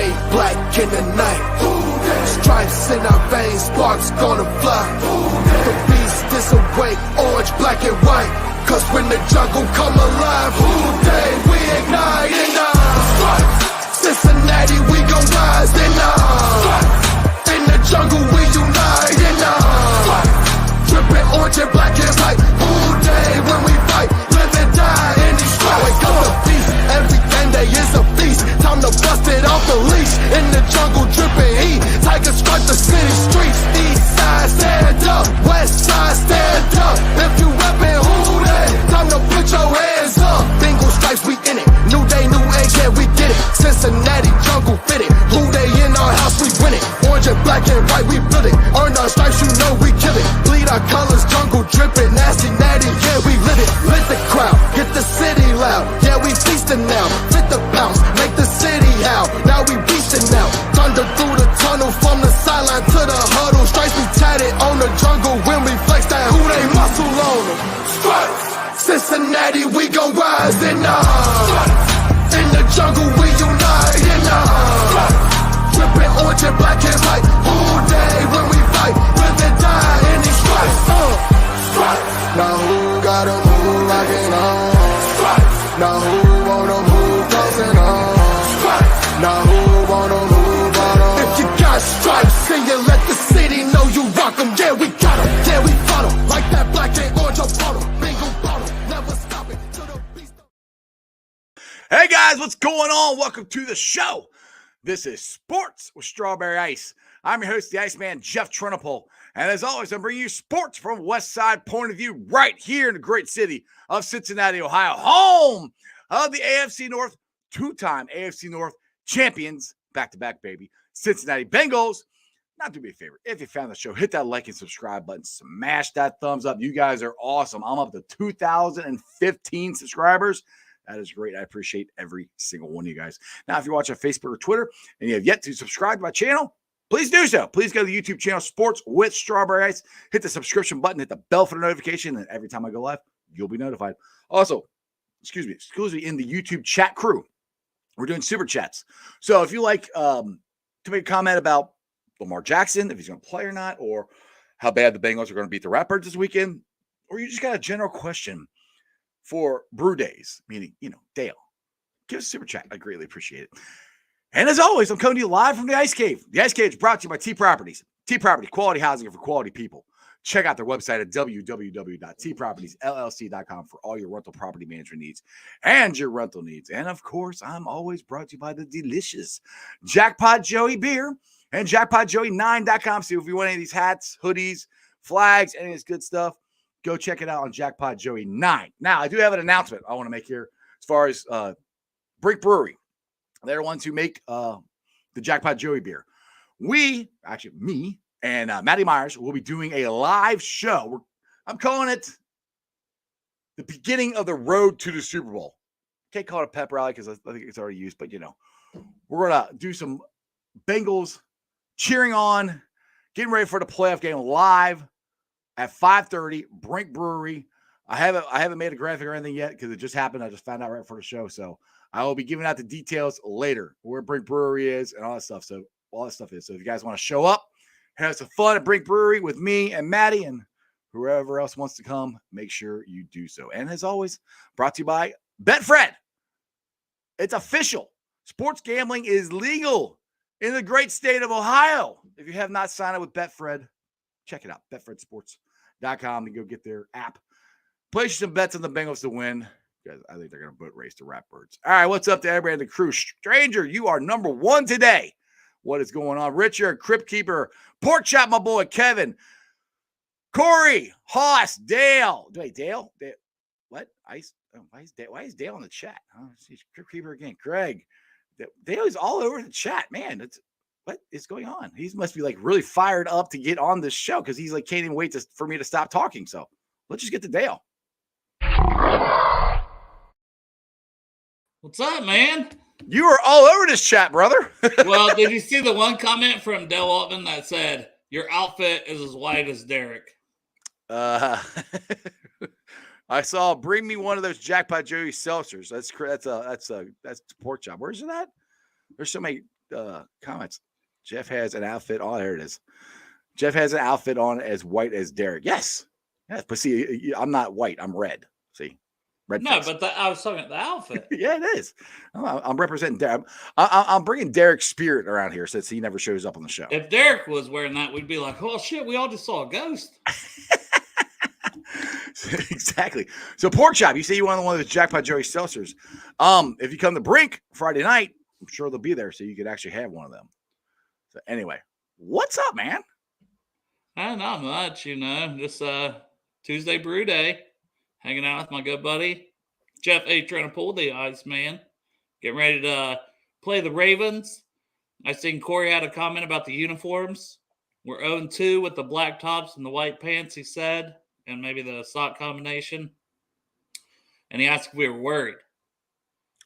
day, black in the night. Stripes in our veins, sparks gonna fly. The beast is awake, orange, black and white. Cause when the jungle come alive, who day we ignite and Cincinnati, we gon' rise and in the jungle we unite and drippin' orange and black and white. Who day when we fight, live and die in these stripes. Wake up the beast, every day is a feast. Time to bust it off the leash. In the jungle drippin' heat, tigers strike the city streets. East side stand up, west side stand up. If you reppin' who day, time to put your hands up. Bingo stripes, we in it. New day, new age, yeah, we get it. Cincinnati jungle fitted. Who day in our house, we win it. Orange and black and white, we build it. Earn our stripes, you know we kill it. Bleed our colors, jungle drippin'. Nasty, natty, yeah, we lit it. Lit the crowd, get the city loud. Yeah, we feastin' now. Fit the bounce, make the city howl. Now we beastin' now. Thunder through the tunnel, from the sideline to the huddle. Stripes be tatted on the jungle when we flex that who they muscle on them. Stripes, Cincinnati, we gon' rise and in the jungle we unite and drippin' orange and black and white. Who day when we fight, live and die in these stripes. Stripes. Now who gotta move like it on? Stripes. Now who wanna move closing on? Stripes. Now who wanna move on? If you got stripes, then you let the city know you rock 'em. Yeah, we got 'em. Yeah, we fought 'em. Like that black and orange on bottle. Bingo bottle. Never stop it till the beast. Hey guys, what's going on? Welcome to the show. This is Sports with Strawberry Ice. I'm your host, the Iceman, Jeff Trenopole. And as always, I'm bringing you sports from a West Side point of view right here in the great city of Cincinnati, Ohio, home of the AFC North, two-time AFC North champions, back-to-back, baby, Cincinnati Bengals. Now, do me a favor. If you found the show, hit that like and subscribe button. Smash that thumbs up. You guys are awesome. I'm up to 2,015 subscribers. That is great. I appreciate every single one of you guys. Now, if you're watching on Facebook or Twitter and you have yet to subscribe to my channel, please do so. Please go to the YouTube channel, Sports with Strawberry Ice. Hit the subscription button, hit the bell for the notification, and every time I go live, you'll be notified. Also, excuse me, in the YouTube chat crew, we're doing super chats. So if you like to make a comment about Lamar Jackson, if he's going to play or not, or how bad the Bengals are going to beat the Ratbirds this weekend, or you just got a general question for Brew Days, meaning, Dale, give us a super chat. I greatly appreciate it. And as always, I'm coming to you live from the Ice Cave. The Ice Cave is brought to you by T Properties. T Property, quality housing for quality people. Check out their website at www.tpropertiesllc.com for all your rental property management needs and your rental needs. And of course, I'm always brought to you by the delicious Jackpot Joey beer and jackpotjoey9.com. So if you want any of these hats, hoodies, flags, any of this good stuff, go check it out on Jackpot Joey 9. Now, I do have an announcement I want to make here as far as Brink Brewery. They're the ones who make the Jackpot Joey beer. Me and Matty Myers will be doing a live show. I'm calling it the beginning of the road to the Super Bowl. Can't call it a pep rally because I think it's already used, but we're going to do some Bengals cheering on, getting ready for the playoff game live at 5:30, Brink Brewery. I haven't made a graphic or anything yet because it just happened. I just found out right before the show. So I will be giving out the details later, where Brink Brewery is and all that stuff. So all that stuff is. So if you guys want to show up, have some fun at Brink Brewery with me and Maddie and whoever else wants to come, make sure you do so. And as always, brought to you by Betfred. It's official. Sports gambling is legal in the great state of Ohio. If you have not signed up with Betfred, check it out. BetfredSports.com and go get their app. Place some bets on the Bengals to win. Guys, I think they're going to boat race the Ratbirds. All right, what's up to everybody in the crew? Stranger, you are number one today. What is going on? Richard, Crypt Keeper, Pork Chop, my boy, Kevin, Corey, Hoss, Dale. Wait, Dale? What? Why is Dale in the chat? Crypt Keeper again. Greg. Dale is all over the chat, man. What is going on? He must be like really fired up to get on this show because he's like can't even wait for me to stop talking. So let's just get to Dale. What's up, man? You are all over this chat, brother. Well, did you see the one comment from Dale Altman that said, your outfit is as white as Derek? I saw, bring me one of those Jackpot Joey seltzers. That's pork chop. Where's it at? There's so many. comments. Jeff has an outfit on. There it is. Jeff has an outfit on as white as Derek. Yes. But see, I'm not white. I'm red. See? Red No, face. but I was talking about the outfit. Yeah, it is. I'm representing Derek. I'm bringing Derek's spirit around here since he never shows up on the show. If Derek was wearing that, we'd be like, oh, shit, we all just saw a ghost. Exactly. So Pork Chop, you say you want one of those Jackpot Joey seltzers. If you come to Brink Friday night, I'm sure they'll be there so you could actually have one of them. So anyway, what's up, man? Not much, just Tuesday brew day, hanging out with my good buddy Jeff A. trying to pull the ice man, getting ready to play the Ravens. I seen Corey had a comment about the uniforms. We're 0-2 with the black tops and the white pants, he said, and maybe the sock combination. And he asked if we were worried.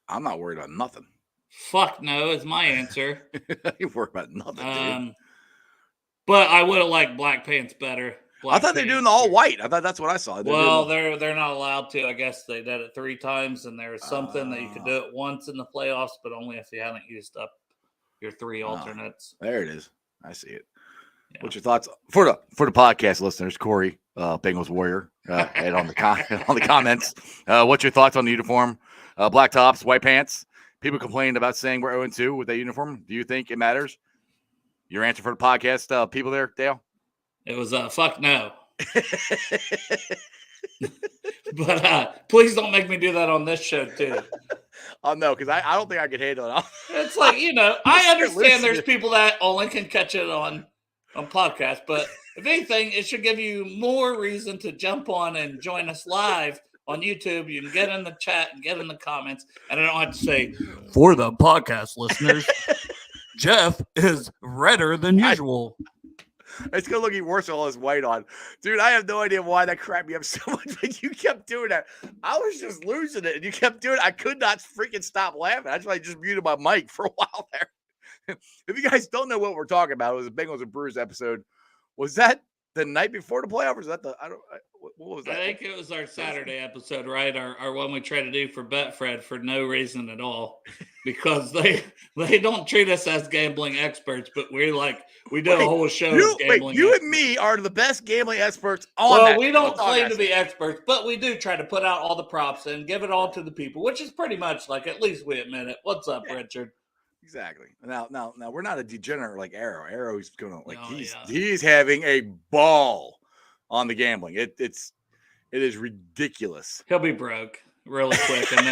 I'm not worried about nothing. Fuck no is my answer. You worry about nothing, dude. But I would have liked black pants better. I thought they're doing the all white. I thought that's what I saw. They're not allowed to. I guess they did it 3 times, and there's something that you could do it once in the playoffs, but only if you haven't used up your 3 alternates. There it is. I see it. Yeah. What's your thoughts for the podcast listeners? Corey, Bengals Warrior, and on the comments. What's your thoughts on the uniform? Black tops, white pants. People complained about saying we're 0-2 with that uniform. Do you think it matters? Your answer for the podcast, people there, Dale? It was fuck no. But please don't make me do that on this show too. Oh no, because I don't think I could handle it. It's like, I understand there's people that only can catch it on podcasts, but if anything, it should give you more reason to jump on and join us live on YouTube. You can get in the chat and get in the comments, and I don't have to say, for the podcast listeners, Jeff is redder than usual. It's going to look even worse with all this white on. Dude, I have no idea why that cracked me up so much, but you kept doing that. I was just losing it, and you kept doing it. I could not freaking stop laughing. That's why I just muted my mic for a while there. If you guys don't know what we're talking about, it was a Bengals and Brewers episode. Was that the night before the playoffs? Or was that what was that? I think it was our Saturday episode, right? Our one we try to do for Betfred for no reason at all, because they don't treat us as gambling experts, but we do a whole show as gambling. You and me are the best gambling experts on. Well, we don't claim to be experts, but we do try to put out all the props and give it all to the people, which is pretty much like, at least we admit it. What's up, Richard? Exactly. Now, we're not a degenerate like Arrow. Arrow's going he's having a ball on the gambling. It is ridiculous. He'll be broke really quick, and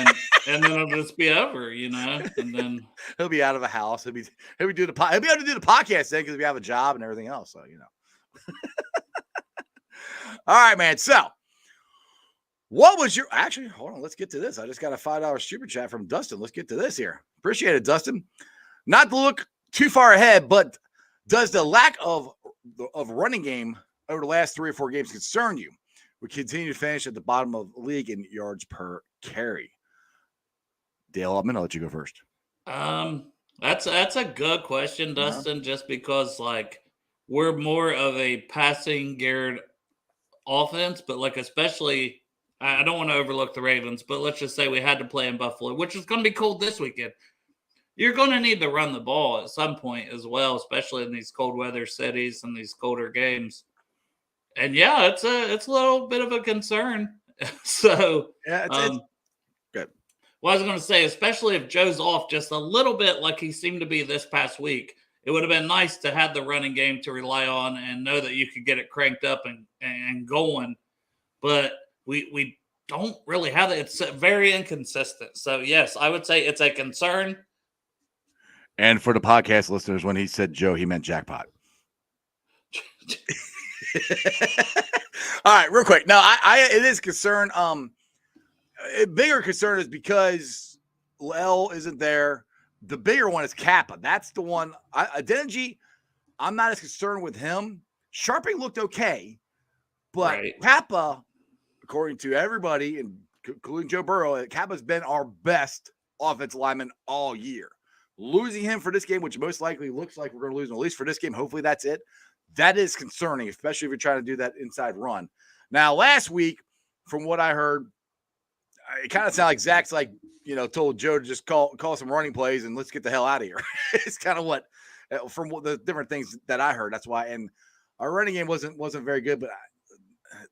then it'll just be over, and then he'll be out of the house. He'll be able to do the podcast then because we have a job and everything else. So All right, man. So what was your hold on, let's get to this. I just got a $5 super chat from Dustin. Let's get to this here. Appreciate it, Dustin. Not to look too far ahead, but does the lack of running game over the last 3 or 4 games concern you? We continue to finish at the bottom of the league in yards per carry. Dale, I'm gonna let you go first. That's a good question, Dustin, just because we're more of a passing geared offense, but especially I don't want to overlook the Ravens, but let's just say we had to play in Buffalo, which is going to be cold this weekend. You're going to need to run the ball at some point as well, especially in these cold weather cities and these colder games. And yeah, it's a little bit of a concern. So yeah, it's good. Well, I was going to say, especially if Joe's off just a little bit like he seemed to be this past week, it would have been nice to have the running game to rely on and know that you could get it cranked up and going. But we don't really have it. It's very inconsistent. So, yes, I would say it's a concern. And for the podcast listeners, when he said Joe, he meant Jackpot. All right, real quick. No, it is concern. A bigger concern is because L isn't there. The bigger one is Kappa. That's the one. Adeniji, I'm not as concerned with him. Sharping looked okay, but right. Kappa, according to everybody, including Joe Burrow, Kappa's been our best offensive lineman all year. Losing him for this game, which most likely looks like we're going to lose him, at least for this game, hopefully that's it. That is concerning, especially if you're trying to do that inside run. Now, last week, from what I heard, it kind of sounded like Zach's told Joe to just call some running plays and let's get the hell out of here. It's kind of what from the different things that I heard. That's why. And our running game wasn't very good, but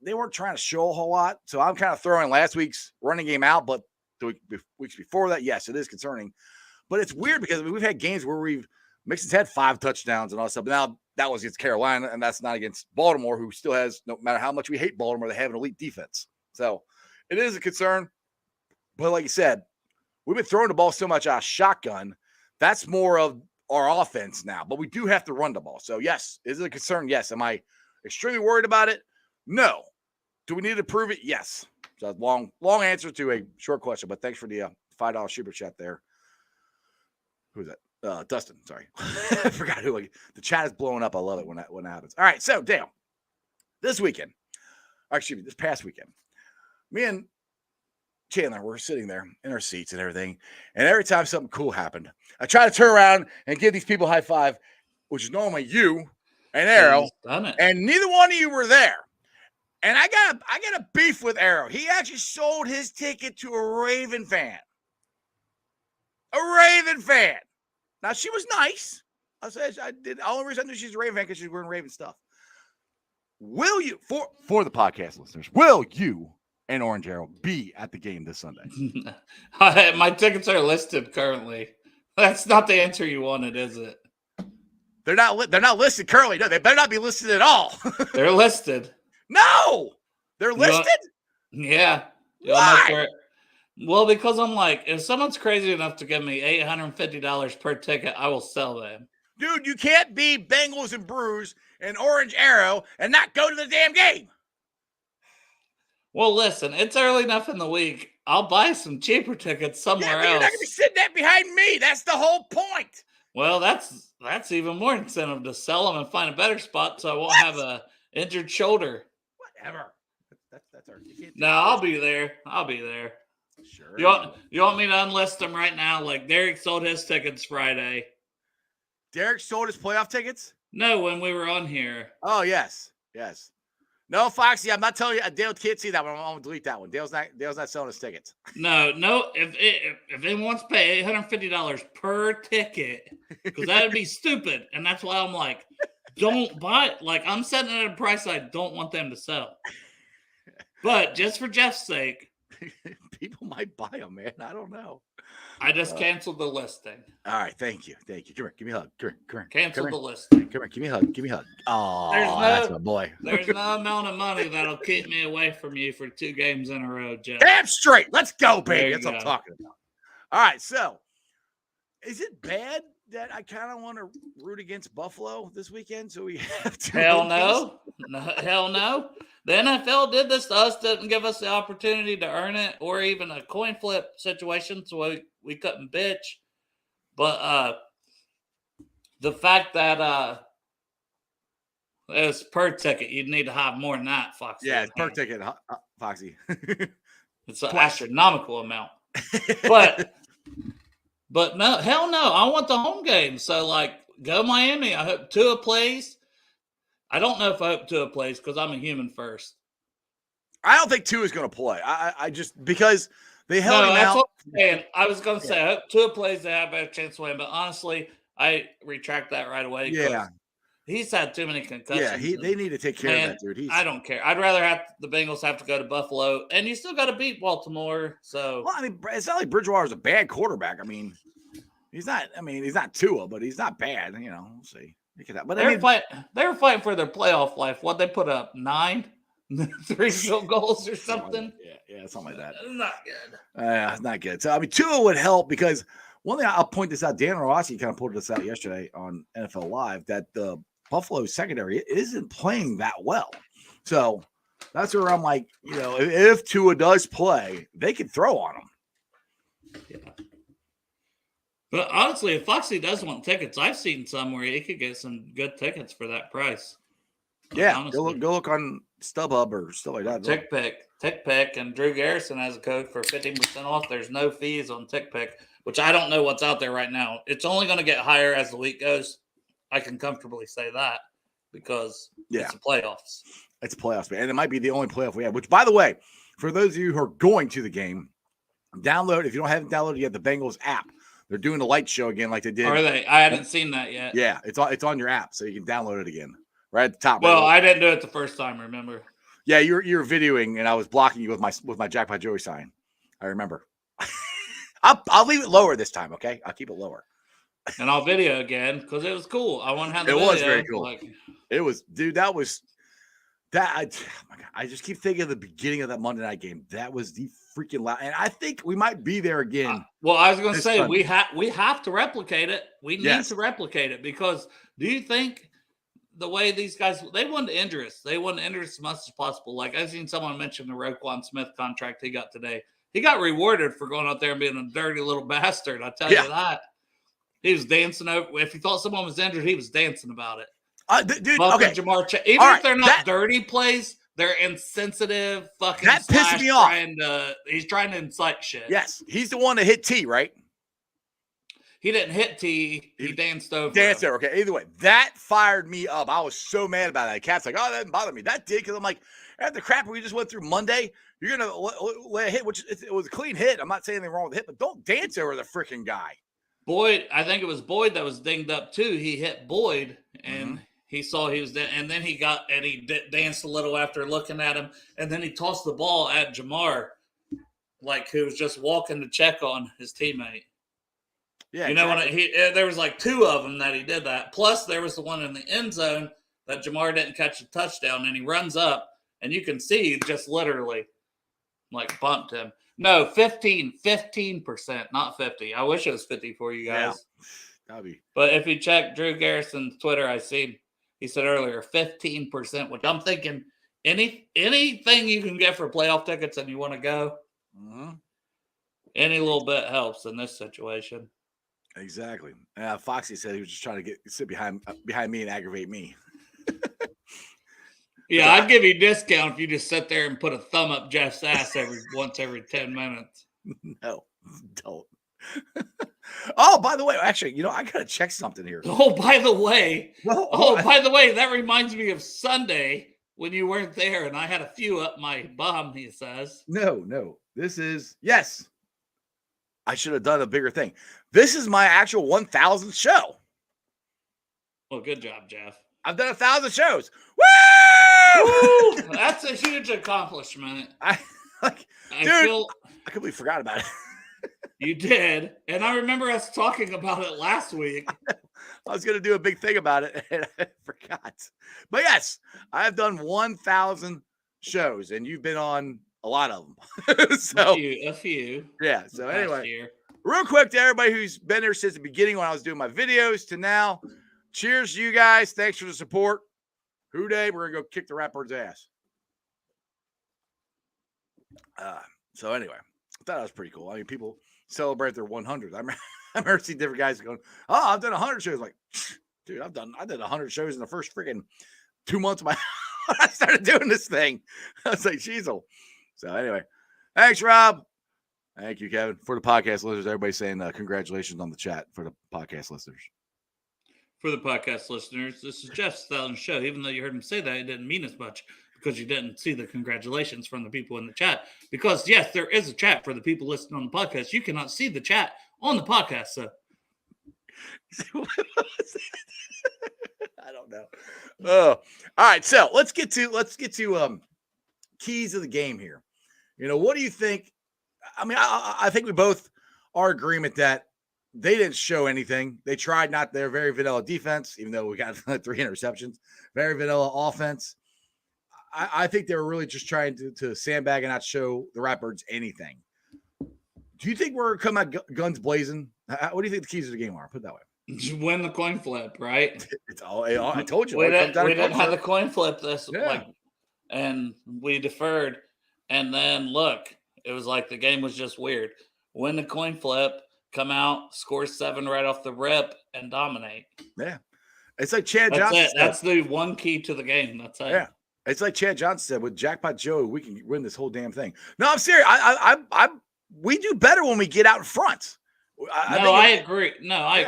they weren't trying to show a whole lot. So I'm kind of throwing last week's running game out, but the weeks before that, yes, it is concerning. But it's weird because we've had games where Mixon's had 5 touchdowns and all that stuff. But now that was against Carolina, and that's not against Baltimore, who still has, no matter how much we hate Baltimore, they have an elite defense. So it is a concern. But like you said, we've been throwing the ball so much out of shotgun. That's more of our offense now. But we do have to run the ball. So, yes, is it a concern? Yes. Am I extremely worried about it? No. Do we need to prove it? Yes. So long answer to a short question. But thanks for the $5 super chat there. Who's that? Dustin. Sorry. I forgot who. The chat is blowing up. I love it when that happens. All right. So, Dale, this past weekend, me and Chandler were sitting there in our seats and everything. And every time something cool happened, I try to turn around and give these people a high five, which is normally you and Arrow. And neither one of you were there. And I got a beef with Arrow. He actually sold his ticket to a Raven fan. A Raven fan. Now, she was nice. The only reason I knew she's a Raven fan because she's wearing Raven stuff. Will you, for the podcast listeners, will you and Orange Arrow be at the game this Sunday? My tickets are listed currently. That's not the answer you wanted, is it? They're not listed currently. No, they better not be listed at all. They're listed. No, they're listed. Yeah. Why? Well, because I'm like, if someone's crazy enough to give me $850 per ticket, I will sell them. Dude, you can't be Bengals and Brews and Orange Arrow and not go to the damn game. Well, listen, it's early enough in the week. I'll buy some cheaper tickets somewhere else. You're not going to be sitting there behind me. That's the whole point. Well, that's even more incentive to sell them and find a better spot so I won't have a injured shoulder. Whatever. That's our. No, I'll be there. Sure. You want me to unlist them right now? Like Derek sold his tickets Friday. Derek sold his playoff tickets? No, when we were on here. Oh, yes. No, Foxy, I'm not telling you. Dale can't see that one. I'm going to delete that one. Dale's not selling his tickets. No. If anyone wants to pay $850 per ticket, because that would be stupid. And that's why I'm like, don't buy it. Like, I'm setting it at a price I don't want them to sell. But just for Jeff's sake. People might buy them, man. I don't know. I just canceled the listing. All right. Thank you. Come here. Give me a hug. Come here. Cancel the listing. Come here. Give me a hug. Oh, that's my boy. There's no amount of money that'll keep me away from you for 2 games in a row, Jeff. Damn straight. Let's go, baby. That's what I'm go. talking about. All right. So, is it bad that I kind of want to root against Buffalo this weekend? So we have to. Hell no. Hell no. The NFL did this to us, didn't give us the opportunity to earn it or even a coin flip situation, so we couldn't bitch. But the fact that it's per ticket, you'd need to have more than that, Foxy. Yeah, it's per ticket, Foxy. It's an astronomical amount. But no, hell no. I want the home game. So, like, go Miami. I hope Tua plays. I don't know if I hope Tua plays because I'm a human first. I don't think Tua is going to play. I just because they held him out. That's what I'm saying. I was going to say I hope Tua plays. They have a better chance to win. But honestly, I retract that right away. Yeah, he's had too many concussions. Yeah, they need to take care of that dude. I don't care. I'd rather have the Bengals have to go to Buffalo, and you still got to beat Baltimore. So, well, I mean, it's not like Bridgewater's a bad quarterback. I mean, he's not. I mean, he's not Tua, but he's not bad. You know, we'll see. But they were fighting for their playoff life. What they put up 9, 3 field goals or something. Yeah, something like that. Not good. It's not good. So I mean, Tua would help because one thing I'll point this out. Dan Rossi kind of pointed this out yesterday on NFL Live that the Buffalo secondary isn't playing that well. So that's where I'm like, you know, if Tua does play, they can throw on him. Yeah. But honestly, if Foxy does want tickets, I've seen some where he could get some good tickets for that price. Yeah, go look on StubHub or stuff like that. TickPick, and Drew Garrison has a code for 15% off. There's no fees on TickPick, which I don't know what's out there right now. It's only going to get higher as the week goes. I can comfortably say that because it's the playoffs. It's a playoffs, man. And it might be the only playoff we have, which, by the way, for those of you who are going to the game, Download, if you don't have it downloaded yet, the Bengals app. They're doing the light show again like they did. Are they? I hadn't seen that yet. Yeah, it's on your app, so you can download it again. Right at the top. Well, right I didn't do it the first time, remember? Yeah, you were videoing, and I was blocking you with my Jackpot Joey sign. I remember. I'll leave it lower this time, okay? I'll keep it lower. And I'll video again because it was cool. I want to have the It video. was very cool. It was, dude. That was that. Oh my God, I just keep thinking of the beginning of that Monday night game. That was the freaking loud, and I think we might be there again. Well, I was going to say Sunday. we have to replicate it. We need to replicate it because do you think the way these guys they wanted to injure us? They wanted to injure us as much as possible. Like I've seen someone mention the Roquan Smith contract he got today. He got rewarded for going out there and being a dirty little bastard. I tell you that. He was dancing over. If he thought someone was injured, he was dancing about it. Dude, okay. Jamar even if they're not dirty plays, they're insensitive. Fucking that pissed me off. He's trying to incite shit. Yes, he's the one that hit T, right? He didn't hit T. He danced over. Danced over. Okay. Either way, that fired me up. I was so mad about that. Cat's like, oh, that didn't bother me. That did because I'm like, after the crap we just went through Monday, you're gonna let a hit, which it was a clean hit. I'm not saying anything wrong with the hit, but don't dance over the freaking guy. Boyd, I think it was Boyd that was dinged up too. He hit Boyd, and he saw he was dead, and then he danced a little after looking at him, and then he tossed the ball at Jamar, like who was just walking to check on his teammate. Yeah, you know exactly. There was like two of them that he did that. Plus, there was the one in the end zone that Jamar didn't catch a touchdown, and he runs up, and you can see just literally like bumped him. No, 15%, not 50. I wish it was 50 for you guys. Yeah, but if you check Drew Garrison's Twitter, I see he said earlier 15%, which I'm thinking anything you can get for playoff tickets and you want to go, any little bit helps in this situation. Exactly. Foxy said he was just trying to sit behind me and aggravate me. Yeah, I'd give you a discount if you just sit there and put a thumb up Jeff's ass every 10 minutes. No, don't. Oh, by the way, actually, I gotta check something here. Oh, by the way, by the way, that reminds me of Sunday when you weren't there and I had a few up my bum. He says, "No, this is yes. I should have done a bigger thing. This is my actual 1,000th show. Well, good job, Jeff. I've done 1,000 shows. Woo! That's a huge accomplishment. I completely forgot about it. You did. And I remember us talking about it last week. I was going to do a big thing about it, and I forgot. But yes, I have done 1,000 shows, and you've been on a lot of them. So, a few. Yeah. So anyway, real quick to everybody who's been there since the beginning when I was doing my videos to now. Cheers to you guys. Thanks for the support. Who day we're going to go kick the Ratbird's ass. So anyway, I thought that was pretty cool. I mean, people celebrate their 100. I remember seeing different guys going, oh, I've done 100 shows. Like, dude, I did 100 shows in the first freaking 2 months of my I started doing this thing. I was like, jeez. So anyway, thanks, Rob. Thank you, Kevin. For the podcast listeners, everybody saying congratulations on the chat for the podcast listeners. For the podcast listeners, this is Jeff's 1,000th show. Even though you heard him say that, it didn't mean as much because you didn't see the congratulations from the people in the chat. Because, yes, there is a chat for the people listening on the podcast. You cannot see the chat on the podcast, so. I don't know. Oh, all right. So let's get to keys of the game here. What do you think? I mean, I think we both are in agreement that they didn't show anything. They tried not their very vanilla defense, even though we got 3 interceptions. Very vanilla offense. I think they were really just trying to sandbag and not show the Ratbirds anything. Do you think we're coming out guns blazing? What do you think the keys of the game are? Put it that way. Just win the coin flip, right? It's all. I told you. We didn't have the coin flip this and we deferred. And then look, it was like the game was just weird. Win the coin flip. Come out, score 7 right off the rip, and dominate. Yeah. It's like Chad Johnson said. That's the one key to the game. That's it. Yeah. It's like Chad Johnson said, with Jackpot Joey, we can win this whole damn thing. No, I'm serious. We do better when we get out in front. I agree.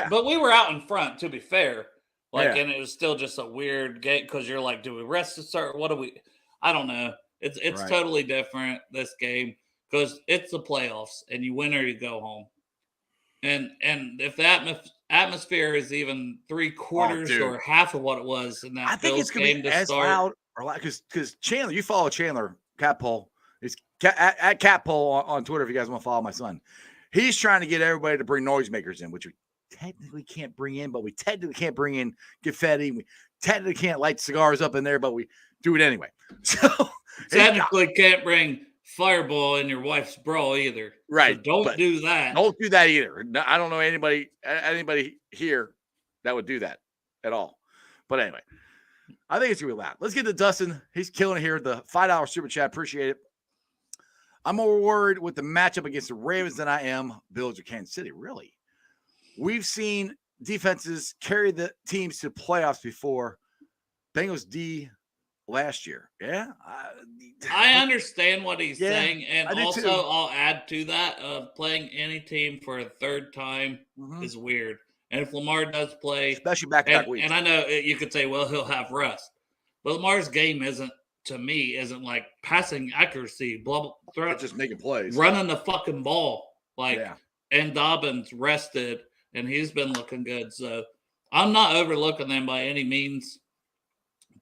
But we were out in front, to be fair. And it was still just a weird game because you're like, do we rest the start? What do we? I don't know. It's totally different, this game. because it's the playoffs and you win or you go home. And if the atmosphere is even 3/4 dude. or half of what it was in that I think Bills it's going to game be to as start, loud or loud because Chandler, you follow Chandler Catpole. It's at Catpole on Twitter if you guys want to follow my son. He's trying to get everybody to bring noisemakers in, which we technically can't bring in, but we technically can't bring in confetti. We technically can't light cigars up in there, but we do it anyway. So technically can't bring Fireball in your wife's bra either. Right. So don't do that. Don't do that either. No, I don't know anybody here that would do that at all. But anyway, I think it's going to be loud. Let's get to Dustin. He's killing it here. The $5 super chat. Appreciate it. I'm more worried with the matchup against the Ravens than I am Bills or Kansas City. Really? We've seen defenses carry the teams to playoffs before. Bengals D last year. Yeah. I understand what he's saying. And also, too. I'll add to that, playing any team for a third time is weird. And if Lamar does play, especially back-to-back weeks. And I know you could say, well, he'll have rest. But Lamar's game isn't like passing accuracy, blah, blah, just making plays. Running the fucking ball. And Dobbins rested, and he's been looking good. So I'm not overlooking them by any means.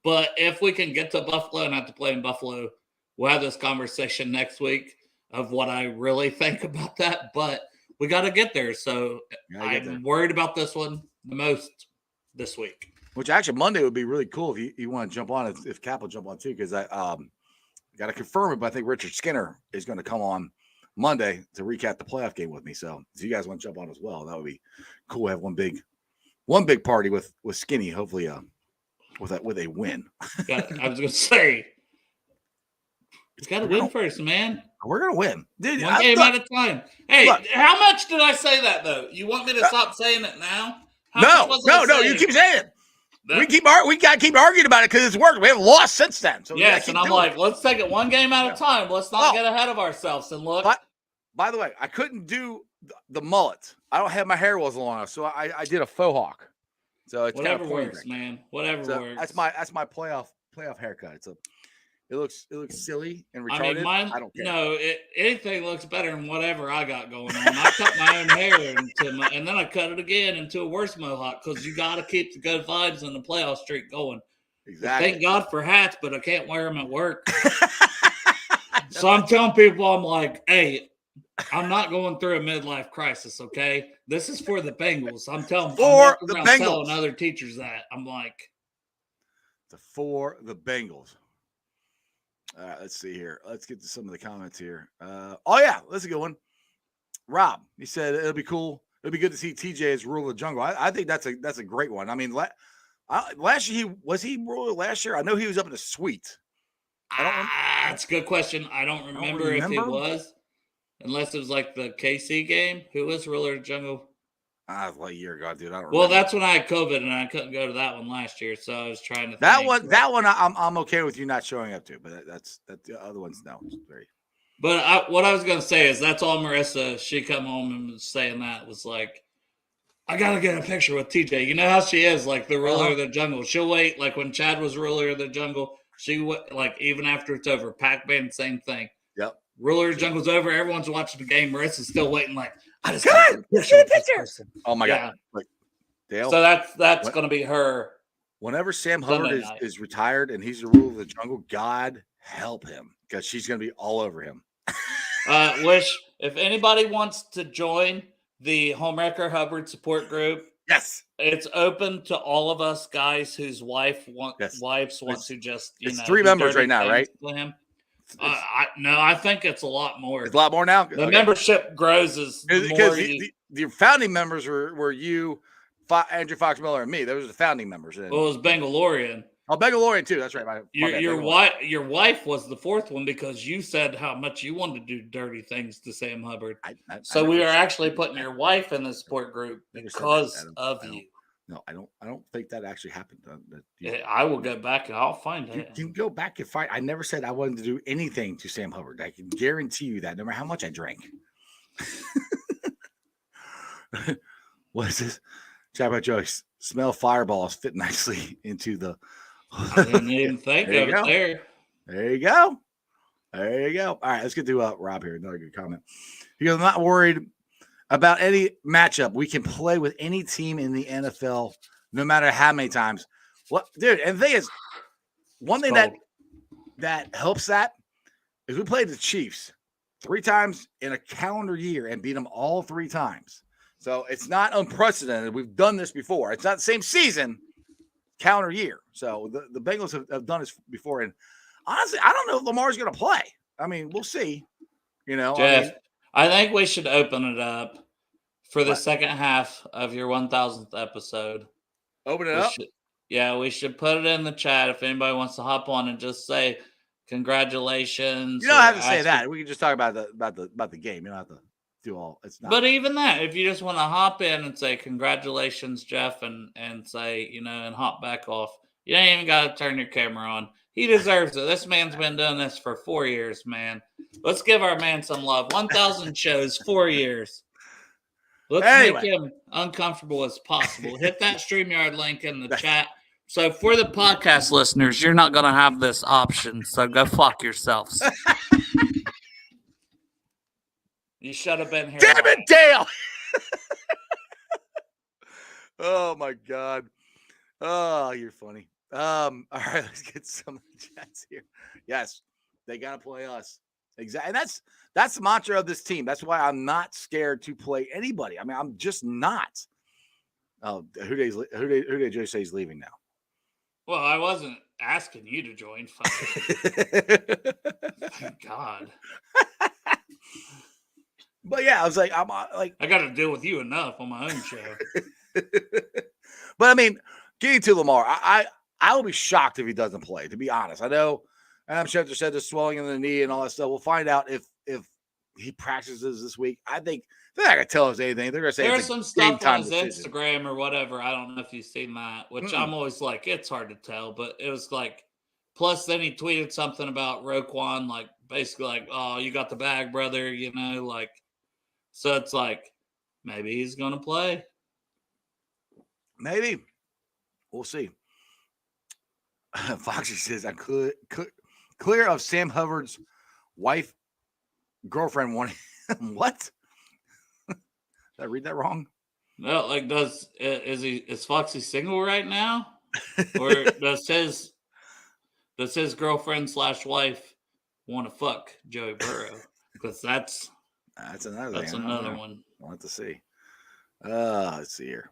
But if we can get to Buffalo and have to play in Buffalo, we'll have this conversation next week of what I really think about that. But we got to get there. So I'm worried about this one the most this week. Which actually Monday would be really cool if you want to jump on, if Cap will jump on too, because I got to confirm it, but I think Richard Skinner is going to come on Monday to recap the playoff game with me. So if you guys want to jump on as well, that would be cool. Have one big party with Skinny, hopefully with a win. I was going to say, it's got to win first, man. We're going to win. Dude, one game at a time. Hey, look, how much did I say that, though? You want me to stop saying it now? No, you keep saying it. We got to keep arguing about it because it's worked. We haven't lost since then. So yes, and I'm like, let's take it one game at a time. Let's not get ahead of ourselves and look. By the way, I couldn't do the mullet. I don't have my hair was long enough, so I did a faux hawk. So it's whatever kind of works, man. Whatever works. That's my playoff haircut. So it looks silly and retarded. I mean, mine. I don't care. No, anything looks better than whatever I got going on. I cut my own hair and then I cut it again into a worse mohawk because you got to keep the good vibes and the playoff streak going. Exactly. Thank God for hats, but I can't wear them at work. So I'm telling people, I'm like, hey, I'm not going through a midlife crisis, okay? This is for the Bengals. I'm telling the Bengals. Telling other teachers that. I'm like, for the Bengals. All right, let's see here. Let's get to some of the comments here. That's a good one. Rob, he said it'll be cool. It'll be good to see TJ as ruler of the jungle. I think that's a great one. I mean, last year was he ruler last year? I know he was up in the suite. That's a good question. I don't remember if he was, unless it was like the KC game. Who was ruler of the jungle? Like a year ago, dude. I don't remember. Well, that's when I had COVID and I couldn't go to that one last year, so I was trying to. That one, I'm okay with you not showing up to, but that's the other ones. No, it's very. But what I was gonna say is that's all Marissa. She come home and was saying that was like, I gotta get a picture with TJ. You know how she is, like the ruler of the jungle. She'll wait, like when Chad was ruler of the jungle. She like even after it's over. Pac-Man, same thing. Yep. Ruler of the jungle's over. Everyone's watching the game. Marissa's still waiting. Like, I just got a picture. Oh my god! Like, Dale. So that's going to be her. Whenever Sam Hubbard is retired and he's the ruler of the jungle, God help him because she's going to be all over him. Wish if anybody wants to join the Homewrecker Hubbard support group, yes, it's open to all of us guys whose wives want to just it's 3 members right now, right? Him. I think it's a lot more. It's a lot more now. The membership grows as more. The founding members were you, Andrew Fox Miller, and me. Those are the founding members. Well, it was Bengalorian. Oh, Bengalorian too. That's right. Your wife was the 4th one because you said how much you wanted to do dirty things to Sam Hubbard. So we are actually putting your wife in the support group because of you. No, I don't think that actually happened. I will go back and I'll find it. You can go back and find. I never said I wanted to do anything to Sam Hubbard. I can guarantee you that, no matter how much I drank. What is this? Jackpot Joey, smell fireballs fit nicely into the. I didn't even think of it there. There you go. There you go. All right, let's get to Rob here. Another good comment. He goes, I'm not worried about any matchup. We can play with any team in the NFL, no matter how many times. What, dude? And the thing is, one thing that helps that is we played the Chiefs 3 times in a calendar year and beat them all 3 times. So it's not unprecedented. We've done this before. It's not the same season, calendar year. So the Bengals have done this before. And honestly, I don't know if Lamar's going to play. I mean, we'll see. You know, Jeff, I think we should open it up for the second half of your 1000th episode. Open it up? We should put it in the chat if anybody wants to hop on and just say congratulations. You don't have to say that. We can just talk about the game. You don't have to do all. It's not. But even that, if you just want to hop in and say congratulations, Jeff, and say, and hop back off, you ain't even got to turn your camera on. He deserves it. This man's been doing this for 4 years, man. Let's give our man some love. 1,000 shows, 4 years. Let's make him uncomfortable as possible. Hit that StreamYard link in the chat. So for the podcast listeners, you're not going to have this option. So go fuck yourselves. You should have been here. Damn it, Dale! Oh, my God. Oh, you're funny. All right, let's get some of the chats here. Yes, they got to play us. Exactly. And that's the mantra of this team. That's why I'm not scared to play anybody. I mean, I'm just not. Oh, who did Joe say he's leaving now? Well, I wasn't asking you to join. Thank God. But yeah, I was like, I got to deal with you enough on my own show. But I mean, getting to Lamar, I will be shocked if he doesn't play, to be honest. I know Adam Schefter said the swelling in the knee and all that stuff. We'll find out if he practices this week. I think they're not going to tell us anything. They're going to say there's some stuff on his decision. Instagram or whatever. I don't know if you've seen that, which I'm always like, it's hard to tell. But it was like, plus then he tweeted something about Roquan, like basically like, oh, you got the bag, brother, like. So it's like, maybe he's going to play. Maybe. We'll see. Foxy says, I'm clear of Sam Hubbard's girlfriend wanting. What? Did I read that wrong? No, like is Foxy single right now? Or does his girlfriend / wife want to fuck Joey Burrow? Because that's another one. I'll have to see. Let's see here.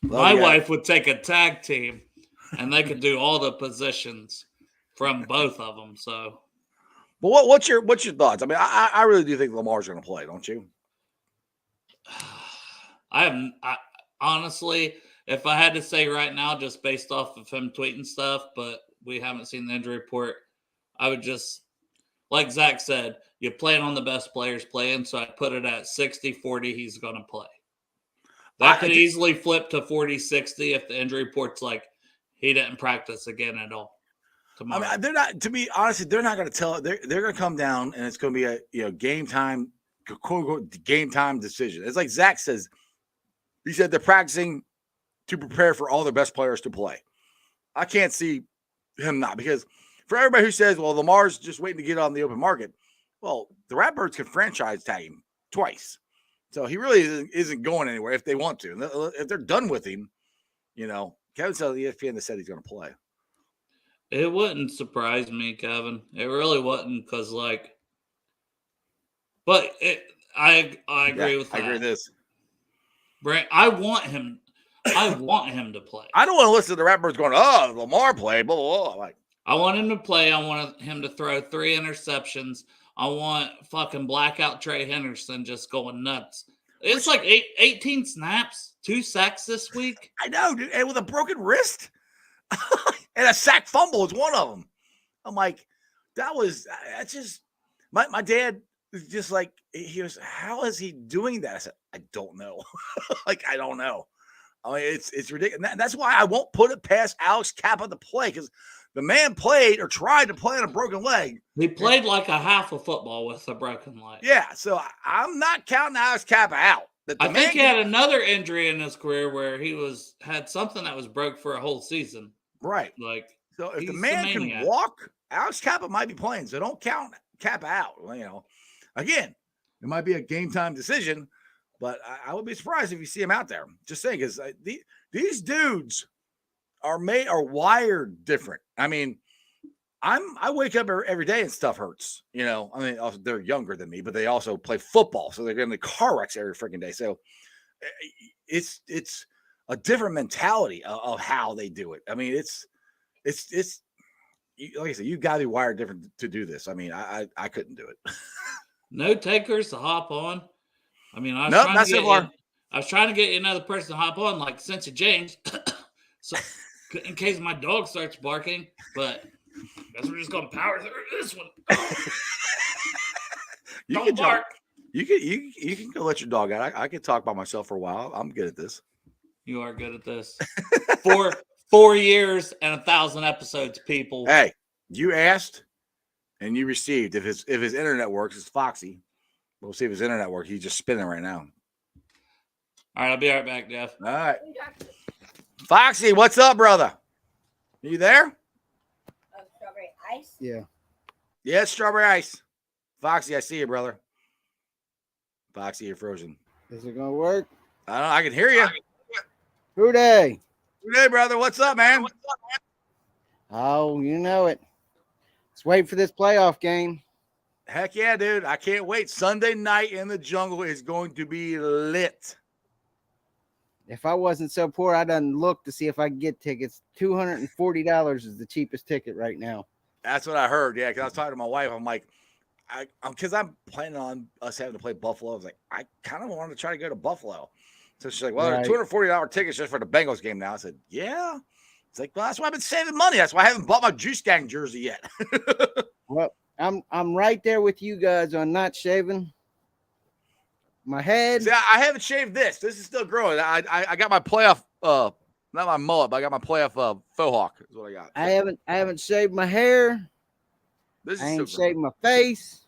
Well, my wife would take a tag team, and they could do all the positions from both of them. So, but what's your thoughts? I mean, I really do think Lamar's going to play, don't you? I honestly, if I had to say right now, just based off of him tweeting stuff, but we haven't seen the injury report, I would just, like Zach said, you plan on the best players playing, so I'd put it at 60-40 he's going to play. That could easily flip to 40-60 if the injury report's like he didn't practice again at all tomorrow. I mean, they're not. To be honest, they're not going to tell. They're going to come down, and it's going to be a game time, quote unquote, game time decision. It's like Zach says. He said they're practicing to prepare for all their best players to play. I can't see him not, because for everybody who says, well, Lamar's just waiting to get on the open market, well, the Ratbirds can franchise tag him twice. So he really isn't going anywhere if they want to. If they're done with him, Kevin said ESPN that said he's going to play. It wouldn't surprise me, Kevin. It really wouldn't, because I agree with that. I agree with this. Brent, I want him to play. I don't want to listen to the Ratbirds going, oh, Lamar played, blah, blah, blah. I want him to play. I want him to throw 3 interceptions. I want fucking blackout Trey Henderson just going nuts. It's like 18 snaps, 2 sacks this week. I know, dude. And with a broken wrist. And a sack fumble is one of them. I'm like, that's just, my dad is just like, he was, how is he doing that? I said, I don't know. I don't know. I mean, it's ridiculous. And that's why I won't put it past Alex Kappa to play, because the man played or tried to play on a broken leg. He played like a half of football with a broken leg. Yeah, so I'm not counting Alex Kappa out. I think he had another injury in his career where he had something that was broke for a whole season. Right. Like, so if the man can walk Alex Kappa might be playing, so don't count Kappa out. Again, it might be a game time decision, but I would be surprised if you see him out there. Just saying, because these dudes are wired different. I mean, I wake up every day and stuff hurts. Also, they're younger than me, but they also play football, so they're getting the car wrecks every freaking day. So it's a different mentality of how they do it. I mean, it's like I said, you got to be wired different to do this. I mean, I couldn't do it. No takers to hop on. I mean, I was trying to get another person to hop on, like Cincy James, so in case my dog starts barking. But I guess we're just gonna power through this one. Don't bark. You can go let your dog out. I can talk by myself for a while. I'm good at this. You are good at this. 4 years and 1,000 episodes, people. Hey, you asked and you received. If his internet works, it's Foxy. We'll see if his internet works. He's just spinning right now. All right, I'll be right back, Jeff. All right. Foxy, what's up, brother? Are you there? Strawberry ice? Yeah. Yeah, it's strawberry ice. Foxy, I see you, brother. Foxy, you're frozen. Is it going to work? I don't know. I can hear you. Who day? Hey, brother. What's up, man? Oh, you know it. Let's wait for this playoff game. Heck yeah, dude. I can't wait. Sunday night in the jungle is going to be lit. If I wasn't so poor, I'd look to see if I could get tickets. $240 is the cheapest ticket right now. That's what I heard. Yeah, because I was talking to my wife. I'm like, because I'm planning on us having to play Buffalo. I was like, I kind of want to try to go to Buffalo. So she's like, well, right. They're $240 tickets just for the Bengals game now. I said, yeah. It's like, well, that's why I've been saving money. That's why I haven't bought my Juice Gang jersey yet. Well, I'm right there with you guys on not shaving my head. See, I haven't shaved this. This is still growing. I got my playoff, not my mullet, but I got my playoff faux hawk is what I got. I haven't shaved my hair. This is I ain't still growing. shaved my face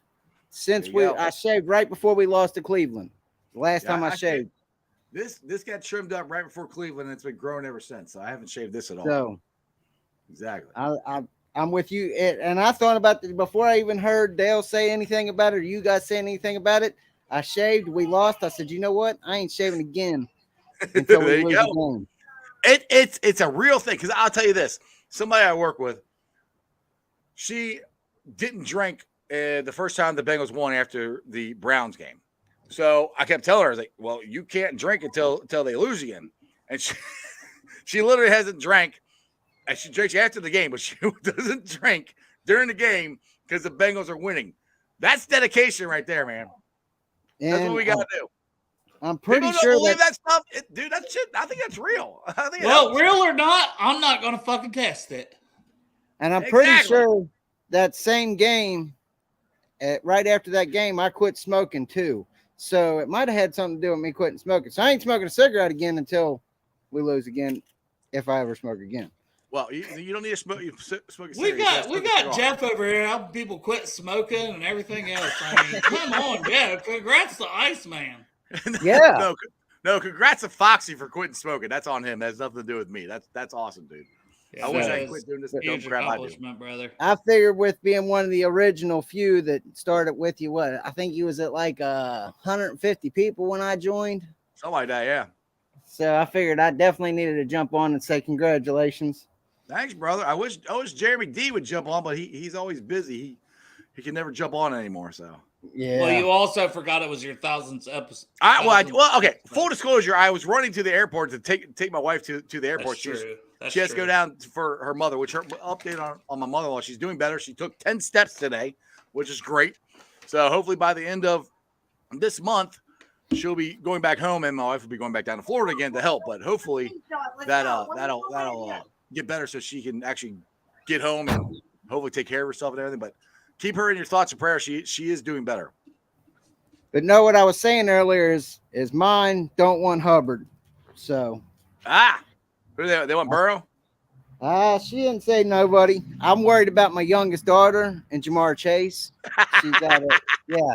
since I shaved right before we lost to Cleveland. The last time I shaved. This got trimmed up right before Cleveland, and it's been growing ever since. So I haven't shaved this at all. So exactly. I'm with you. And I thought about this before I even heard Dale say anything about it or you guys say anything about it. I shaved. We lost. I said, you know what? I ain't shaving again until we lose the game. It's a real thing, because I'll tell you this. Somebody I work with, she didn't drink the first time the Bengals won after the Browns game. So I kept telling her, I was like, well, you can't drink until they lose again. And she literally hasn't drank. And she drinks after the game, but she doesn't drink during the game because the Bengals are winning. That's dedication right there, man. That's what we got to do. I'm pretty People sure don't believe that stuff. Dude, that shit, I think that's real. Real or not, I'm not going to fucking test it. And I'm pretty sure that same game, right after that game, I quit smoking too. So it might have had something to do with me quitting smoking. So I ain't smoking a cigarette again until we lose again, if I ever smoke again. Well, you don't need to smoke. You smoke a cigarette. cigarette. We got Jeff over here helping people quit smoking and everything else. I mean, come on, Jeff. Congrats to Iceman. Yeah. No, congrats to Foxy for quitting smoking. That's on him. That has nothing to do with me. That's awesome, dude. Yeah, I wish I could quit doing this dumb crap I do. Brother. I figured with being one of the original few that started with you, I think you was at like 150 people when I joined. Something like that, yeah. So I figured I definitely needed to jump on and say congratulations. Thanks, brother. I wish Jeremy D would jump on, but he's always busy. He can never jump on anymore. So yeah. Well, you also forgot it was your 1000th episode. Okay. Full disclosure, I was running to the airport to take my wife to the airport. She has to go down for her mother, which her update on my mother-in-law. She's doing better. She took 10 steps today, which is great. So hopefully by the end of this month, she'll be going back home, and my wife will be going back down to Florida again to help. But hopefully that'll get better so she can actually get home and hopefully take care of herself and everything. But keep her in your thoughts and prayers. She is doing better. But no, what I was saying earlier is mine don't want Hubbard. So who do they want Burrow? She didn't say nobody. I'm worried about my youngest daughter and Jamar Chase. She's got it. Yeah.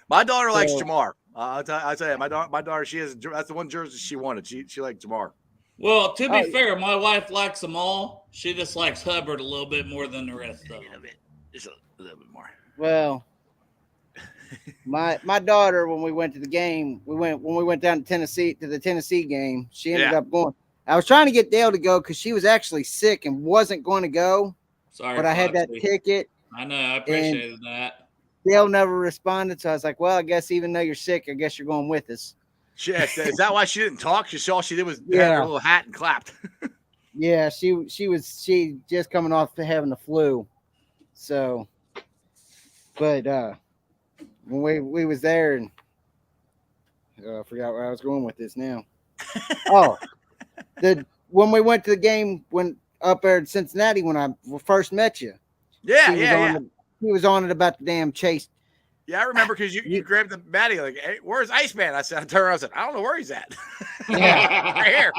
My daughter likes Jamar. I'll tell you, my daughter, that's the one jersey she wanted. She liked Jamar. Well, to be fair, my wife likes them all. She just likes Hubbard a little bit more than the rest of them. Just a little bit more. Well, my daughter, when we went to the game, when we went down to the Tennessee game, she ended up going. I was trying to get Dale to go because she was actually sick and wasn't going to go. Sorry, but I had that ticket. I know, I appreciated that. Dale never responded, so I was like, "Well, I guess even though you're sick, I guess you're going with us." Shit, is that why she didn't talk? All she did was had her little hat and clapped. Yeah, she just coming off having the flu, so. But when we was there, and I forgot where I was going with this now. When we went to the game when up there in Cincinnati when I first met you. Yeah. He was on it about the damn Chase. Yeah, I remember because you grabbed the Matty like, hey, where's Iceman? I turned around and said, I don't know where he's at. Yeah. Right here.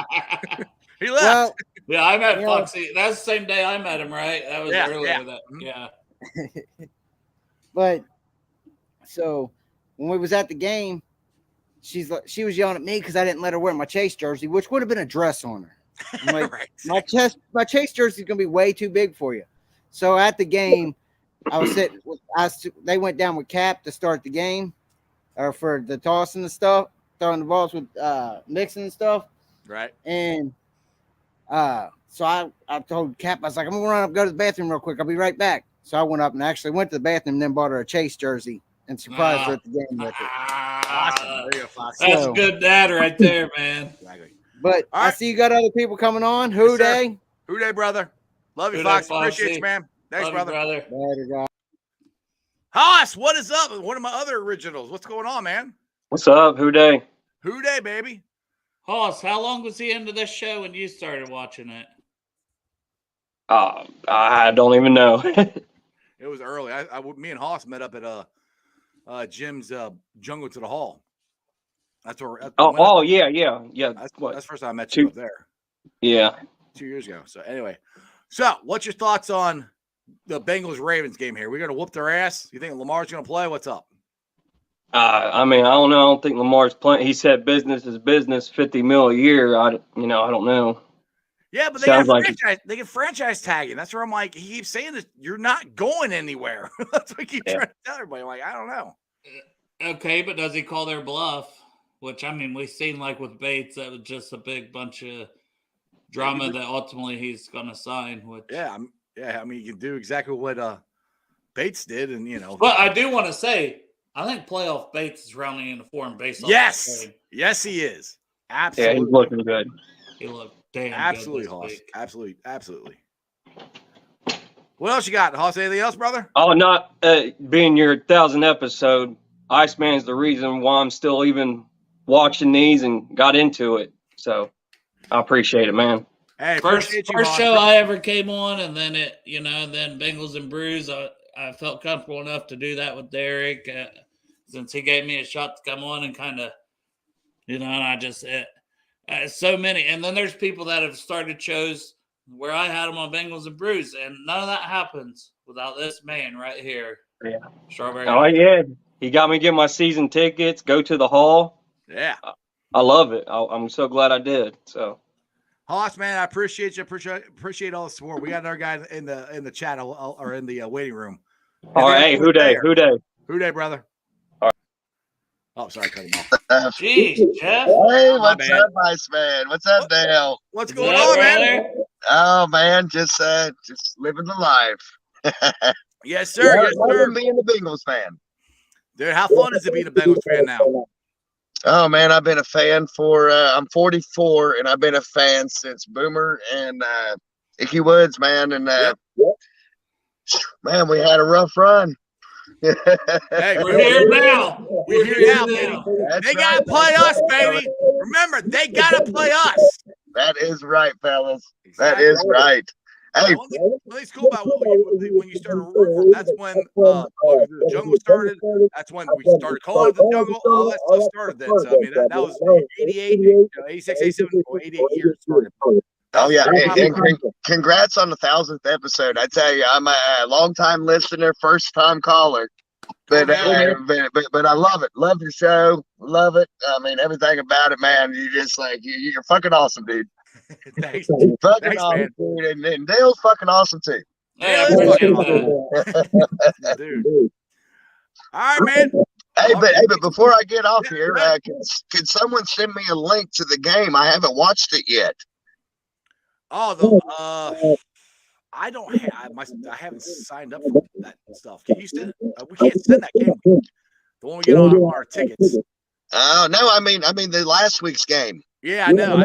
He left. Well, yeah, I met Foxy. That's the same day I met him, right? That was earlier that. Yeah. But so when we was at the game, she was yelling at me because I didn't let her wear my Chase jersey, which would have been a dress on her. I'm like, right. my Chase jersey is gonna be way too big for you. So at the game, I was sitting. They went down with Cap to start the game, or for the tossing and stuff, throwing the balls with Nixon and stuff. Right. And so I told Cap, I was like, I'm gonna run up, go to the bathroom real quick. I'll be right back. So I went up and actually went to the bathroom, and then bought her a Chase jersey and surprised her at the game with it. Awesome. There you go, That's a good dad right there, man. Exactly. But I see you got other people coming on. Who day? Who day, brother? Love you, Who Fox. day, Appreciate Foxy. you, man. Thanks, Love you, brother. brother. Haas, what is up? One of my other originals. What's going on, man? What's up? Who day? Who day, baby? Hoss, how long was he into this show when you started watching it? I don't even know. It was early. Me and Haas met up at Jim's Jungle to the Hall. That's where. Yeah. That's the first time I met you up there. Yeah. 2 years ago. So anyway, what's your thoughts on the Bengals-Ravens game here? We're gonna whoop their ass. You think Lamar's gonna play? What's up? I mean, I don't know. I don't think Lamar's playing. He said business is business, $50 million a year. I don't know. Yeah, but they get franchise tagging. That's where I'm like, he keeps saying this. You're not going anywhere. That's what I keep trying to tell everybody. I'm like, I don't know. Okay, but does he call their bluff? Which, I mean, we've seen like with Bates, that was just a big bunch of drama that ultimately he's going to sign. Which... I mean, you can do exactly what Bates did, and But I do want to say, I think playoff Bates is rounding into form based on yes, he is. Absolutely, yeah, he's looking good. He looked damn absolutely, good Hoss. week. Absolutely. What else you got, Hoss? Anything else, brother? Oh, not being your 1,000th episode. Iceman's the reason why I'm still even watching these and got into it. So I appreciate it, man. Hey, first show I ever came on, and then then Bengals and Brews. I felt comfortable enough to do that with Derek since he gave me a shot to come on and kind of, and I just so many. And then there's people that have started shows where I had them on Bengals and Brews, and none of that happens without this man right here. Yeah, Strawberry. Oh yeah, he got me get my season tickets. Go to the hall. Yeah, I love it. I'm so glad I did. So. Hoss, man, I appreciate you. Appreciate all the support. We got another guy in the chat or in the waiting room. All right, hey, who day, brother. All right. Oh, sorry, cut him off. Jeez, Jeff. Hey, what's up, Iceman? What's up, Dale? What's going on, man? Oh man, just living the life. Yes, sir. Yes, sir. Being a Bengals fan, dude. How fun is it being a Bengals fan now? Oh man, I've been a fan for I'm 44 and I've been a fan since Boomer and Icky Woods, man, and man, we had a rough run. Hey, we're here now. We're here now, baby. They gotta play us, baby. Remember, they gotta play us. That is right, fellas. Exactly. That is right. Hey, one thing's cool about when you started rooting, that's when the jungle started. That's when we started calling it the jungle. All that stuff started then. So I mean, that was 88, 86, 87, 88 years started. Oh yeah, and congrats on the 1,000th episode. I tell you, I'm a long-time listener, first-time caller. But but I love it. Love your show. Love it. I mean, everything about it, man. You just you're fucking awesome, dude. Thanks. Fucking Thanks, awesome, man. dude. And Dale's fucking awesome too. Hey, I Yeah, that's appreciate fucking that. Dude. All right, man. But before I get off Yeah, here, go ahead. could someone send me a link to the game? I haven't watched it yet. Oh, I don't have I haven't signed up for that stuff. Can you send it? We can't send that game. The one we get on our tickets. Oh no, I mean the last week's game. Yeah, I know.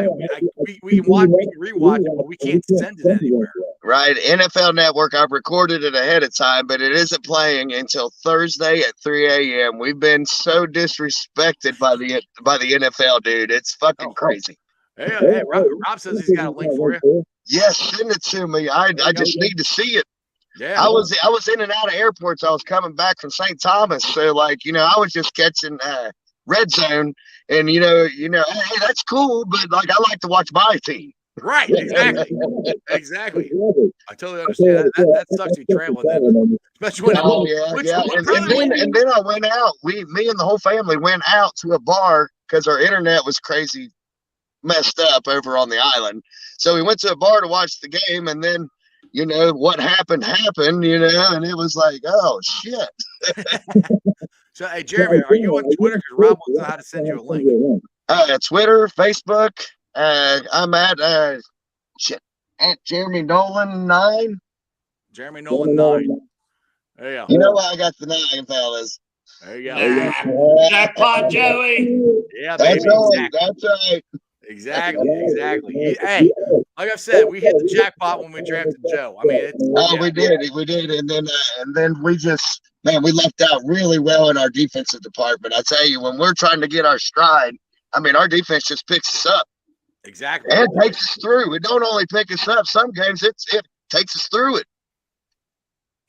We can watch, we can rewatch it, but we can't send it anywhere. Right, NFL Network. I've recorded it ahead of time, but it isn't playing until Thursday at 3 a.m. We've been so disrespected by the NFL, dude. It's fucking crazy. Hey, Rob says he's got a link for you. Yes, send it to me. I just need to see it. Yeah, I was in and out of airports. I was coming back from St. Thomas, so I was just catching red zone, and hey, that's cool, but I like to watch my team. Right, exactly. Exactly. I totally understand. That sucks to be traveling then. Especially when And then I went out. Me and the whole family went out to a bar because our internet was crazy messed up over on the island. So we went to a bar to watch the game, and then what happened, and it was like, oh shit. So hey, Jeremy, are you on Twitter? Because Rob wants to know how to send you a link. Twitter, Facebook. I'm at Jeremy Nolan 9. Jeremy Nolan 9. There you go. You know why I got the 9, fellas? There you go. Jackpot Joey. Yeah, baby. That's right. Exactly. Hey, like I said, we hit the jackpot when we drafted Joe. I mean, we did, and then we just we left out really well in our defensive department. I tell you, when we're trying to get our stride, our defense just picks us up. Exactly. And it takes us through. It don't only pick us up. Some games it takes us through it.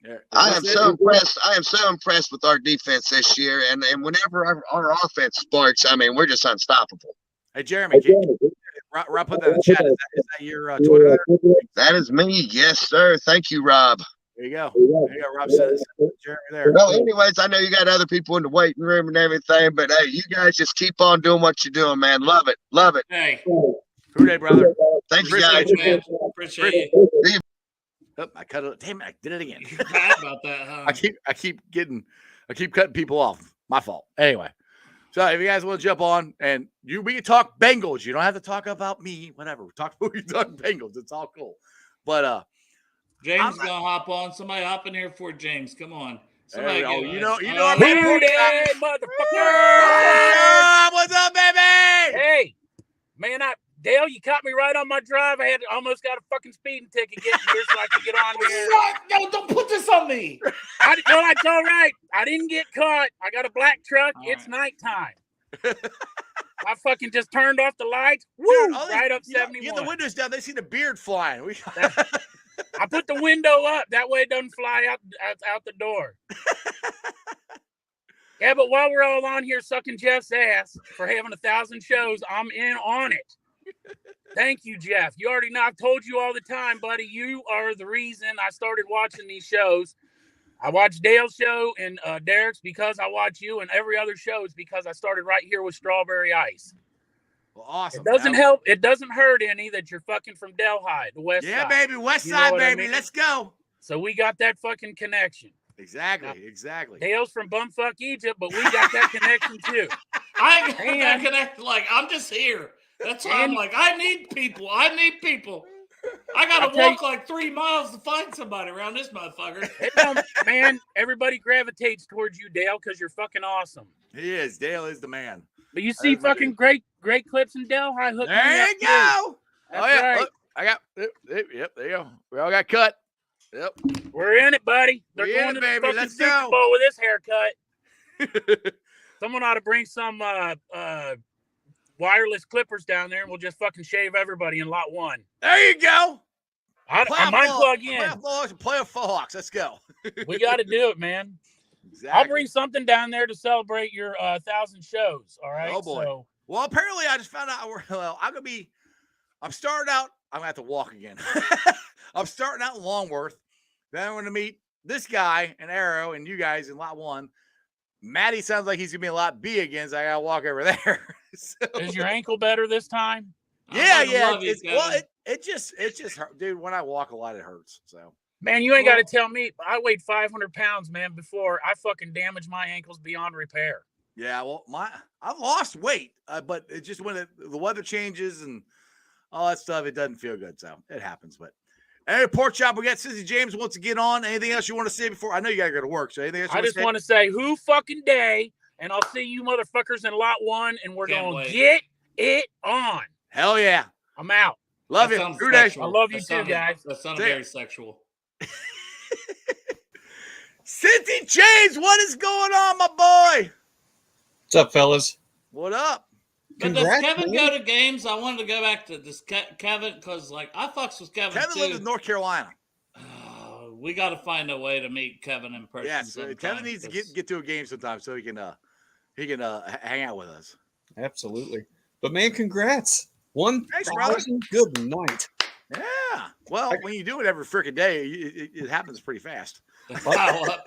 Yeah, I am so impressed with our defense this year, and whenever our offense sparks, we're just unstoppable. Hey, Jeremy, Rob put that in the chat. Is that your Twitter there? That is me. Yes, sir. Thank you, Rob. There you go. Rob says Jeremy there. Well, anyways, I know you got other people in the waiting room and everything, but hey, you guys just keep on doing what you're doing, man. Love it. Hey. Good day, brother. Thank you, guys. Man. Appreciate you. Oh, I cut it. Damn it! I did it again. You're bad about that, huh? I keep cutting people off. My fault. Anyway, so if you guys want to jump on and we can talk Bengals. You don't have to talk about me. Whatever. We talk Bengals. It's all cool. But James gonna hop on. Somebody hop in here for James. Come on. Somebody you know, motherfucker. What's up, baby? Hey, man, Dale, you caught me right on my drive. I almost got a fucking speeding ticket getting here so I could get on here. No, don't put this on me. It's all right. I didn't get caught. I got a black truck. It's nighttime. I fucking just turned off the lights. Woo! Dude, right up 71. Get the windows down. They see the beard flying. I put the window up. That way it doesn't fly out the door. Yeah, but while we're all on here sucking Jeff's ass for having 1,000 shows, I'm in on it. Thank you, Jeff. You already know. I've told you all the time, buddy. You are the reason I started watching these shows. I watch Dale's show and Derek's because I watch you, and every other show is because I started right here with Strawberry Ice. Well, awesome. It doesn't help. It doesn't hurt any that you're fucking from Delhi, the West Side. Yeah, baby. West Side, baby. Let's go. So we got that fucking connection. Exactly. Dale's from bumfuck Egypt, but we got that connection too. I got that connection. Like, I'm just here. That's why I'm like, I need people. I got to walk like 3 miles to find somebody around this motherfucker. Man, everybody gravitates towards you, Dale, because you're fucking awesome. He is. Dale is the man. But you see fucking great clips in Delhi. There you go. That's right. Look, I got, yep, there you go. We all got cut. Yep. We're in it, buddy. They're We're going in it, to baby. the fucking Let's Super go. Bowl with this haircut. Someone ought to bring some wireless clippers down there, and we'll just fucking shave everybody in lot 1. There you go. I might plug in. Play a Hawks. Let's go. We got to do it, man. Exactly. I'll bring something down there to celebrate your 1,000 shows. All right. Oh boy. So, well, apparently I just found out I'm starting out. I'm gonna have to walk again. I'm starting out in Longworth. Then I'm gonna meet this guy in Arrow and you guys in lot 1. Matty sounds like he's gonna be in lot B again, so I gotta walk over there. So, is your ankle better this time? Yeah, fucking yeah. love you, It just hurt. Dude, when I walk a lot, it hurts. So Man, you ain't got to tell me. I weighed 500 pounds, man, before I fucking damaged my ankles beyond repair. yeah, well, I've lost weight, but it just when the weather changes and all that stuff, it doesn't feel good. So it happens. But hey, Pork Chop, we got Sissy James wants to get on. Anything else you want to say before? I know you gotta go to work. So anything else? I just want to say, who fucking day, and I'll see you motherfuckers in lot 1, and we're gonna get it on. Hell yeah! I'm out. Love That you. sounds Good day. sexual. I love you That too, sounded- guys. That sounded See ya. very sexual. Cincy James, what is going on, my boy? What's up, fellas? What up? But Congrats, does Kevin man. go to games? I wanted to go back to this Kevin because, like, I fucks with Kevin Kevin too. lives in North Carolina. We got to find a way to meet Kevin in person. Yes, sometime, Kevin needs to 'cause- get to a game sometime so he can hang out with us. Absolutely. But man, congrats. Thanks, brother. 1,000 good night. Yeah. Well, when you do it every freaking day, it happens pretty fast. They pile up.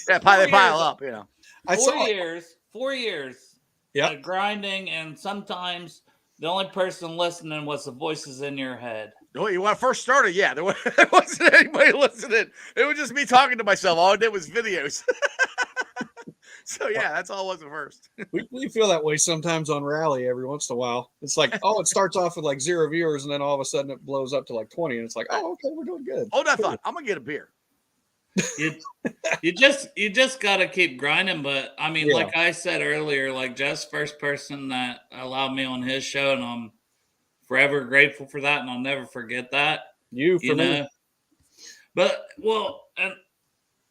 Yeah, they pile up. You know. I 4 saw it. years. 4 years. Yep. Grinding, and sometimes the only person listening was the voices in your head. No, when I first started, yeah, there wasn't anybody listening. It was just me talking to myself. All I did was videos. So yeah, that's all it was at first. We feel that way sometimes on Rally every once in a while. It's like, oh, it starts off with like 0 viewers, and then all of a sudden it blows up to like 20, and it's like, oh, okay, we're doing good. Hold that thought. I'm gonna get a beer. You just got to keep grinding. But I mean, Yeah. like I said earlier, like Jeff's first person that allowed me on his show, and I'm forever grateful for that, and I'll never forget that. You for me. know, but well, and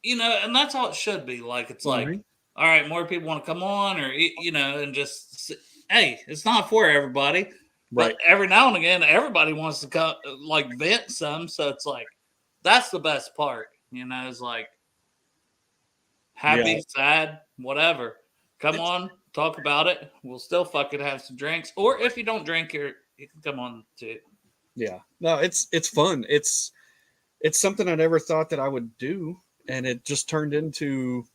and that's how it should be. Like it's like, Mhm. all right, more people want to come on, or and just hey, it's not for everybody, Right. but every now and again, everybody wants to come like vent some. So it's like that's the best part. It's like happy, sad, whatever. Come on, talk about it. We'll still fucking have some drinks, or if you don't drink, you can come on too. Yeah. No, it's fun. It's something I never thought that I would do, and it just turned into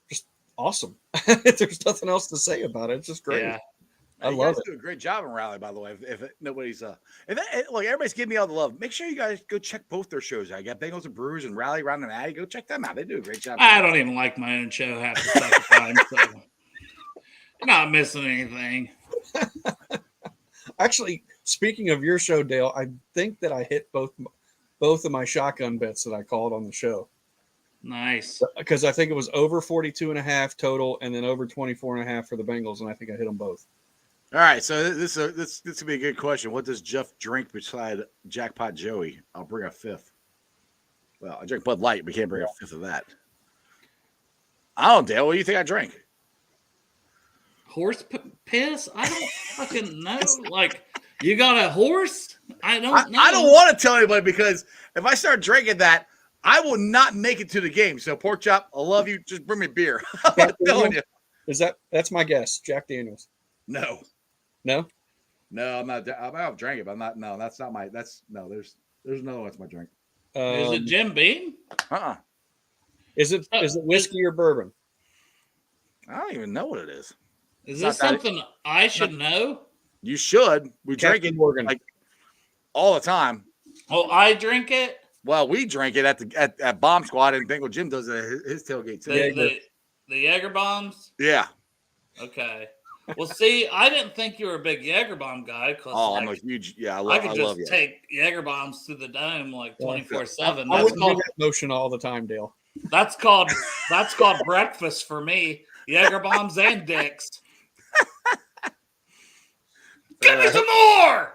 just awesome. There's nothing else to say about it. It's just great. Yeah. I You love guys it. do a great job in Raleigh, by the way. If nobody's look, everybody's giving me all the love. Make sure you guys go check both their shows out. You got Bengals and Brewers and Raleigh Round and Addy. Go check them out. They do a great job. I don't even like my own show half the fucking time, so you're not missing anything. Actually, speaking of your show, Dale, I think that I hit both of my shotgun bets that I called on the show, Nice. because I think it was over 42.5 total, and then over 24.5 for the Bengals, and I think I hit them both. All right, so this could be a good question. What does Jeff drink beside Jackpot Joey? I'll bring a fifth. Well, I drink Bud Light. We can't bring a fifth of that. I don't, Dale. What do you think I drink? Horse piss? I don't fucking know. Like, you got a horse? I don't know. I don't want to tell anybody because if I start drinking that, I will not make it to the game. So, Pork Chop, I love you. Just bring me beer. I'm telling you. That's my guess. Jack Daniels. No. No? No, I'm not. I'll drink it, but I'm not. No, that's not my. There's another one. That's my drink. Is it Jim Beam? Is it whiskey or bourbon? I don't even know what it is. Is It's this not that- something I should know? You should. We drink Captain it Morgan. like all the time. Oh, I drink it? Well, we drink it at Bomb Squad, and Bengal Jim does it at his tailgate too. The Jaeger bombs? Yeah. Okay. Well, see, I didn't think you were a big Jaeger bomb guy. Cause Oh, I'm a huge. Yeah, I could I just love you. take Jaeger bombs to the dome like 24/7. I That's wouldn't do called that motion all the time, Dale. that's called breakfast for me. Jaeger bombs and dicks. Give me some more.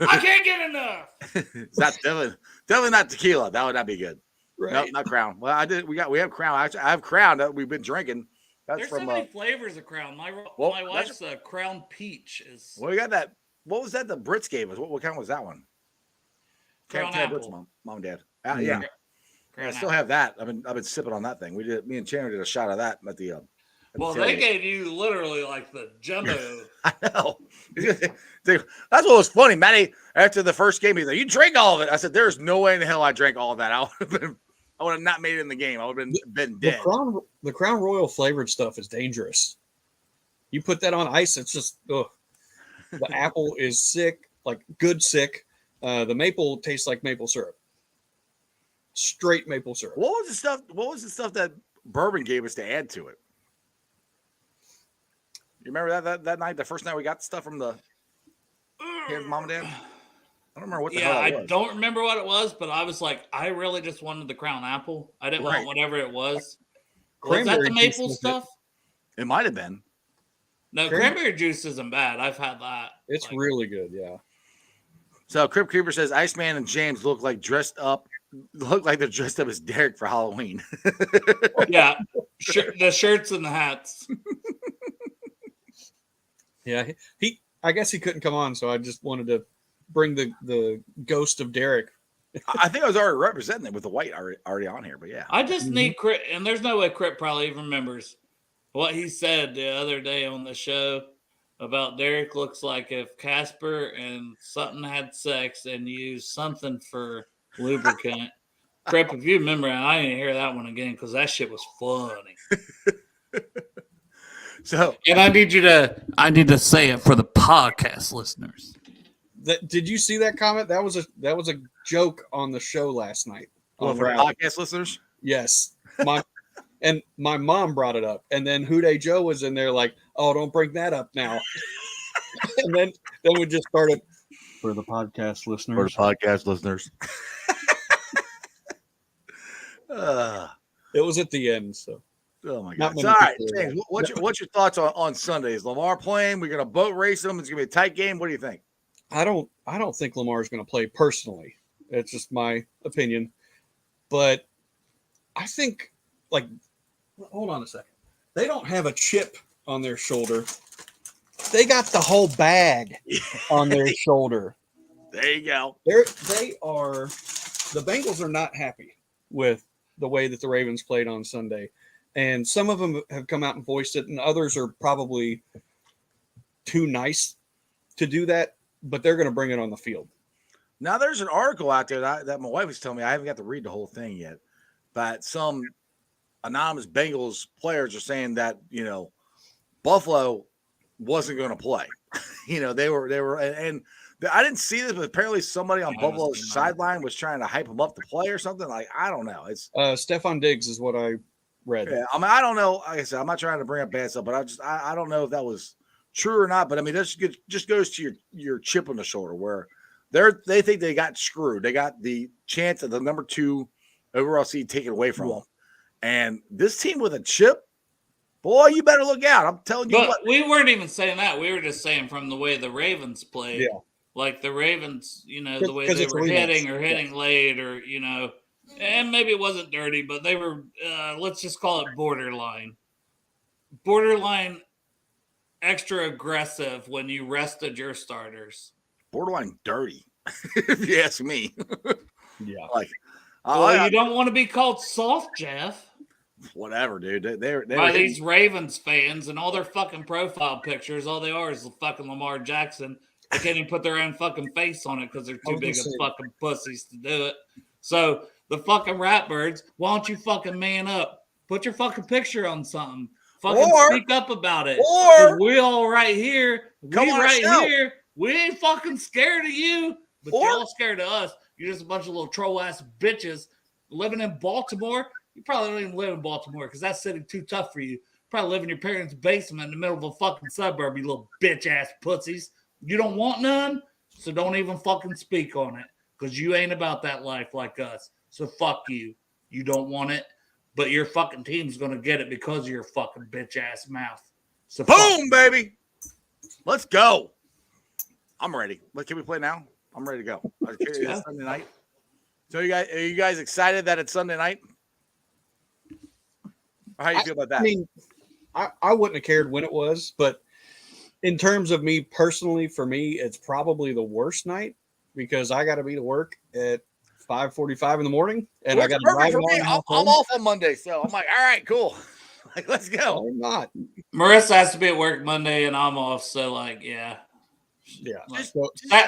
I can't get enough. It's not definitely not tequila. That would not be good. Right. No, not Crown. Well, we have Crown. Actually, I have Crown that we've been drinking. That's There's from so many flavors of Crown. My well, wife's a Crown Peach. Is well, we got that. What was that? The Brits gave us. What kind was that one? Crown Tell Apple. Brits, mom and dad. Yeah. Crown I still Apple. have that. I've been sipping on that thing. Me and Chandler did a shot of that at the. Well, they gave you literally like the jumbo. I know. That's what was funny, Matty. After the first game, he's like, "You drank all of it." I said, "There's no way in the hell I drank all of that. I would have not made it in the game. I would have been dead." The Crown Royal flavored stuff is dangerous. You put that on ice, it's just ugh. The apple is sick, like good sick. The maple tastes like maple syrup. Straight maple syrup. What was the stuff that bourbon gave us to add to it? You remember that night, the first night we got the stuff from the mom and dad? I don't remember what the hell it was. I don't remember what it was, but I was like, I really just wanted the Crown Apple. I didn't want whatever it was. Was that the maple stuff? It might have been. No, cranberry juice isn't bad. I've had that. It's really good, yeah. So Crip Creeper says Iceman and James look like they're dressed up as Derek for Halloween. Yeah, the shirts and the hats. Yeah, I guess he couldn't come on, so I just wanted to bring the ghost of Derek. I think I was already representing it with the white already on here, but yeah. I just need Crip, and there's no way Crip probably even remembers what he said the other day on the show about Derek looks like if Casper and Sutton had sex and used something for lubricant. Crip, if you remember, I didn't hear that one again because that shit was funny. So, and I need to say it for the podcast listeners. Did you see that comment? That was a joke on the show last night. For podcast listeners? Yes. And my mom brought it up, and then Houday Joe was in there like, "Oh, don't bring that up now." And then we just started for the podcast listeners. For the podcast listeners. It was at the end, so. Oh my God! All right, James, what's your thoughts on Sunday? Is Lamar playing? We're gonna boat race them. It's gonna be a tight game. What do you think? I don't think Lamar's gonna play personally. It's just my opinion, but I think hold on a second. They don't have a chip on their shoulder. They got the whole bag on their shoulder. There you go. The Bengals are not happy with the way that the Ravens played on Sunday. And some of them have come out and voiced it, and others are probably too nice to do that, but they're going to bring it on the field. Now, there's an article out there that my wife was telling me. I haven't got to read the whole thing yet, but some anonymous Bengals players are saying that, Buffalo wasn't going to play. They were, and I didn't see this, but apparently somebody on Buffalo's sideline was trying to hype him up to play or something. I don't know. It's Stephon Diggs is what I read. Yeah, I don't know. Like I said, I'm not trying to bring up bad stuff, but I don't know if that was true or not. But I mean, that just goes to your chip on the shoulder where they think they got screwed. They got the chance of the number 2 overall seed taken away from them. And this team with a chip, boy, you better look out. I'm telling you what. We weren't even saying that. We were just saying from the way the Ravens played. Yeah. Like the Ravens, the way they were hitting late or, and maybe it wasn't dirty, but they were, let's just call it borderline extra aggressive when you rested your starters. Borderline dirty, if you ask me. Yeah. You don't want to be called soft, Jeff. Whatever, dude. They're these Ravens fans and all their fucking profile pictures, all they are is fucking Lamar Jackson. They can't even put their own fucking face on it because they're too big of fucking pussies to do it. So the fucking Ratbirds, why don't you fucking man up? Put your fucking picture on something. Fucking speak up about it. Or we all right here. Here. We ain't fucking scared of you, but you're all scared of us. You're just a bunch of little troll ass bitches living in Baltimore. You probably don't even live in Baltimore because that city too tough for you. You probably live in your parents' basement in the middle of a fucking suburb, you little bitch ass pussies. You don't want none, so don't even fucking speak on it because you ain't about that life like us. So fuck you. You don't want it, but your fucking team's going to get it because of your fucking bitch ass mouth. So boom, baby. Let's go. I'm ready. Can we play now? I'm ready to go. It's Sunday night. So are you guys excited that it's Sunday night? Or how do you feel about that? I mean, I wouldn't have cared when it was, but in terms of me personally, for me, it's probably the worst night because I got to be to work at 5:45 in the morning, and I got to drive for me. I'm off on Monday, so I'm like, all right, cool. Let's go. I'm not. Marissa has to be at work Monday, and I'm off, so yeah.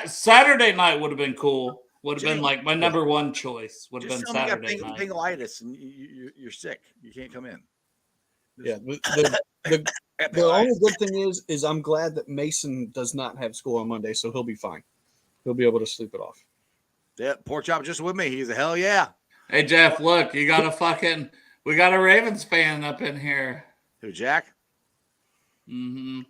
Saturday night would have been cool. Would have been like my number one choice. Would have been Saturday night. Pingleitis and you're sick. You can't come in. Yeah, The only good thing is I'm glad that Mason does not have school on Monday, so he'll be fine. He'll be able to sleep it off. Yeah, Pork Chop just with me. He's a hell yeah. Hey Jeff, look, we got a Ravens fan up in here. Who, Jack? Mm-hmm.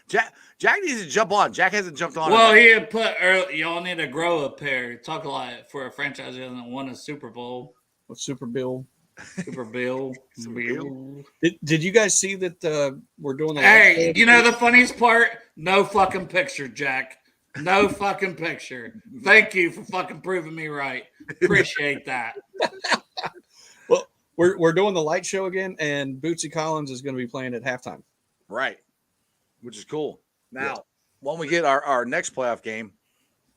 Jack needs to jump on. Jack hasn't jumped on. Well, he had put early, y'all need to grow a pair. Talk a lot for a franchise that hasn't won a Super Bowl. What Super Bill? Super Bill. Did you guys see that we're doing the Hey, you know the funniest part? No fucking picture, Jack. No fucking picture. Thank you for fucking proving me right. Appreciate that. Well, we're doing the light show again, and Bootsy Collins is going to be playing at halftime. Right. Which is cool. Now, when we get our next playoff game,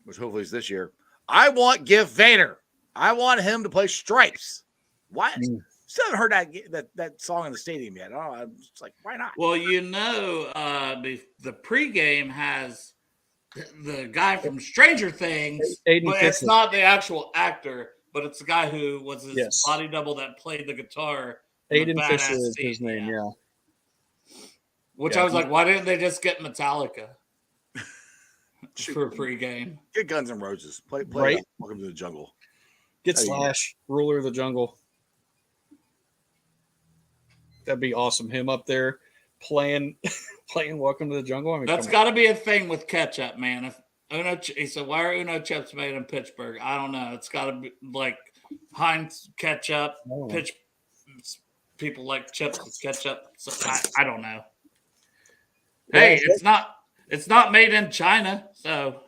which hopefully is this year, I want Gift Vader. I want him to play Stripes. Why? Still haven't heard that song in the stadium yet. Oh, I'm just like, why not? Well, you know, the pregame has the guy from Stranger Things, Aiden but Fisher. it's not the actual actor, but it's the guy who was his Yes. body double that played the guitar. Aiden The Fisher badass is scene, his name, yeah. Which Yeah. I was like, why didn't they just get Metallica for pregame? Get Guns N' Roses. Play Right. Welcome to the Jungle. Get There you go. Slash, Ruler of the Jungle. That'd be awesome. Him up there playing Welcome to the Jungle. I mean, That's come got to be a thing with ketchup, man. If he said, why are Uno chips made in Pittsburgh? I don't know. It's got to be like Heinz ketchup. Oh. People like chips with ketchup. So I don't know. Yeah, Hey, it's not made in China, so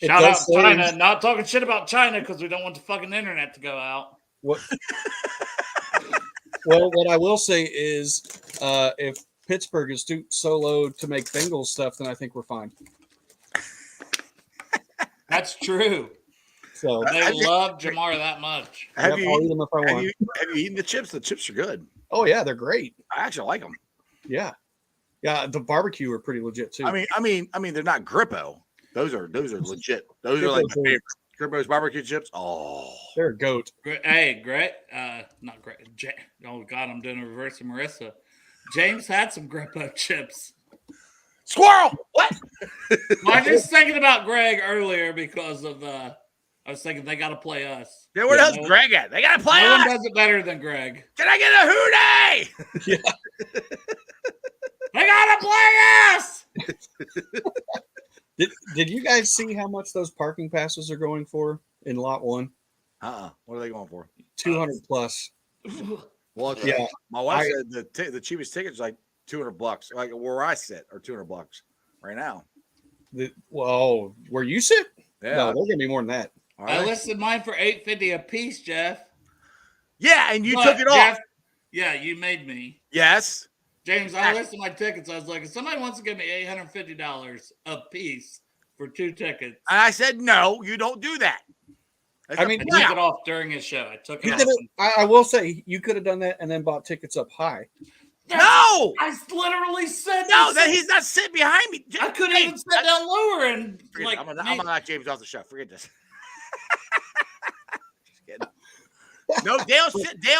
It shout out does say- China. Not talking shit about China because we don't want the fucking internet to go out. What? Well, what I will say is, if Pittsburgh is too so low to make Bengals stuff, then I think we're fine. That's true. So They love Jamar that much. Have I'll you eat them if I have want. you eaten the chips? The chips are good. Oh yeah, they're great. I actually like them. Yeah, the barbecue are pretty legit too. I mean, they're not Grippo. Those are legit. Those are like my Grippo's favorite. Grippo's barbecue chips. Oh, they're a goat. Hey, great. Not great. Oh God, I'm doing a reverse of Marissa. James had some Grippo chips. squirrel! What? Well, I was just thinking about Greg earlier because of I was thinking they got to play us. Yeah, where the hell's Greg at? They gotta play No one us. does it better than Greg. Can I get a hootie? They gotta play us. Did you guys see how much those parking passes are going for in lot 1? What are they going for? 200 plus. Well, Yeah. My wife said the cheapest ticket's like $200. Like where I sit are $200 right now. Well, where you sit? Yeah. No, they're gonna be more than that. All I right. listed mine for $850 a piece, Jeff. Yeah, and you But, took it off. Jeff, yeah, you made me. Yes. James, I listed my tickets. I was like, if somebody wants to give me $850 a piece for 2 tickets, And I said, no, you don't do that. That's I a mean, I plan. took it off during his show. I took You it could off. I will say you could have done that and then bought tickets up high. No, I literally said no, that he's not sitting behind me. I couldn't even sit down lower and Forget like. it. I'm gonna knock James off the show. Forget this. Just kidding. No, Dale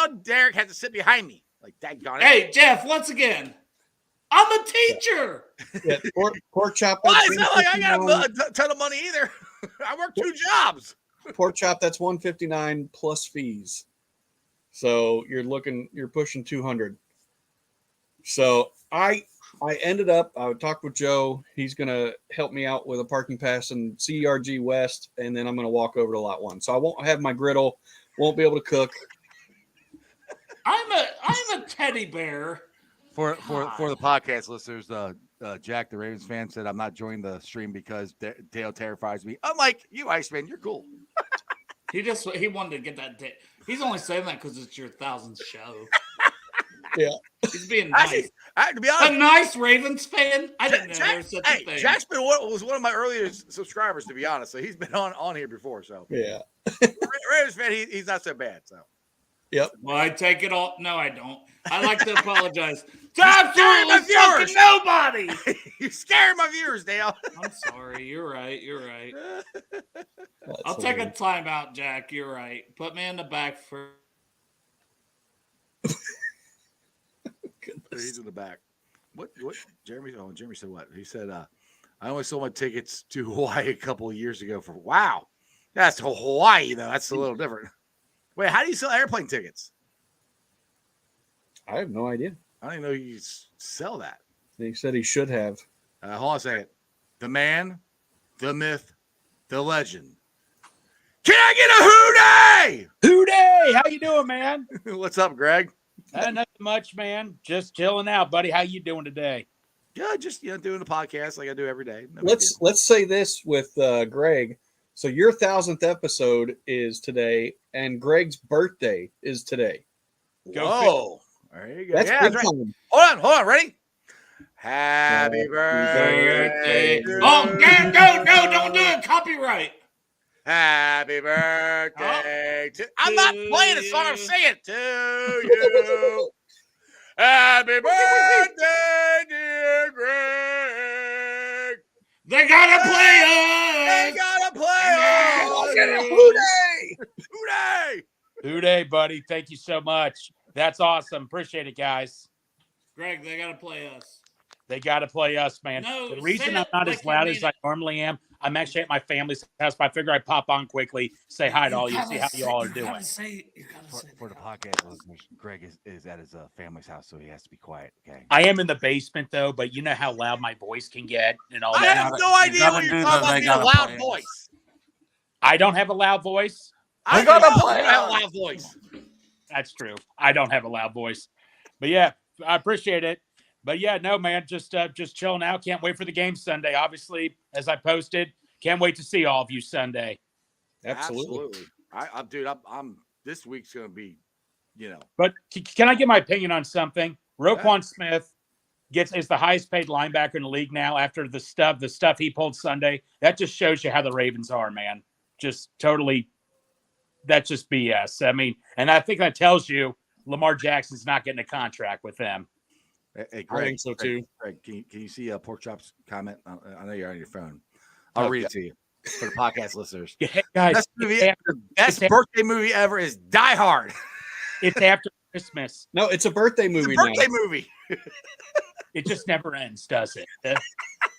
and Derek had to sit behind me. Like daggone it. Hey, Jeff, once again, I'm a teacher. Yeah, pork chop. Why? It's not like I got a ton of money either. I work 2 jobs. Pork chop. That's $159 plus fees. So you're pushing 200. So I ended up. I talked with Joe. He's gonna help me out with a parking pass in CRG West, and then I'm gonna walk over to lot 1. So I won't have my griddle. Won't be able to cook. I'm a teddy bear. For the podcast listeners, Jack, the Ravens fan, said I'm not joining the stream because Dale terrifies me. I'm like, you Iceman, you're cool. He wanted to get that day. He's only saying that because it's your 1000th show. Yeah. He's being nice. Actually, to be honest, A nice Ravens fan. I didn't know there was such a thing. Jack's was one of my earliest subscribers, to be honest. So he's been on here before. So Yeah. Ravens fan, he's not so bad. So Yep. Well, I take it all. No, I don't. I like to apologize to scaring my absolutely fucking viewers. nobody. you're scaring my viewers, Dale. I'm sorry. You're right. That's I'll take a hilarious. timeout, Jack. You're right. Put me in the back for. He's in the back. What Jeremy? Oh, Jeremy said what? He said, I only sold my tickets to Hawaii a couple of years ago for wow. That's Hawaii though. That's a little different. Wait, how do you sell airplane tickets? I have no idea. I don't even know you sell that. He said he should have. Hold on a second. The man, the myth, the legend. Can I get a hootie? Hootie! How you doing, man? What's up, Greg? Nothing much, man. Just chilling out, buddy. How you doing today? Yeah, just doing the podcast like I do every day. No Let's say this with Greg. So your 1,000th episode is today, and Greg's birthday is today. Whoa! There you go. That's yeah, big that's right. time. Hold on. Ready? Happy birthday. Oh, yeah, no, don't do it. Copyright. Happy birthday to. I'm not playing a song. I'm singing to you. Happy birthday, dear Greg. They gotta play us. They gotta play us. Hootie! Hootie, buddy. Thank you so much. That's awesome. Appreciate it, guys. Greg, they gotta play us. They got to play us, man. No, the reason say I'm it not like as you loud mean as I it. normally am, I'm actually at my family's house, but I figure I'd pop on quickly, say hi to all you, see how you all are doing. You gotta say For the podcast listeners, Greg is at his family's house, so he has to be quiet. Okay. I am in the basement, though, but you know how loud my voice can get and all I that. have no idea what you're talking about. Being a loud voice. I don't have a loud voice. I gotta play a loud voice. That's true. I don't have a loud voice, but yeah, I appreciate it. But yeah, no, man, just chilling out. Can't wait for the game Sunday. Obviously, as I posted, can't wait to see all of you Sunday. Absolutely. Dude, I'm this week's gonna be, But can I get my opinion on something? Roquan Smith is the highest paid linebacker in the league now after the stuff he pulled Sunday. That just shows you how the Ravens are, man. Just totally. That's just BS. I mean, and I think that tells you Lamar Jackson's not getting a contract with them. Hey, Greg, I think so too. Greg, can you see Pork Chop's comment? I know you're on your phone. I'll read it to you for the podcast listeners. Hey, guys, Best birthday movie ever is Die Hard. It's after Christmas. No, it's a birthday movie. Birthday movie. It just never ends, does it?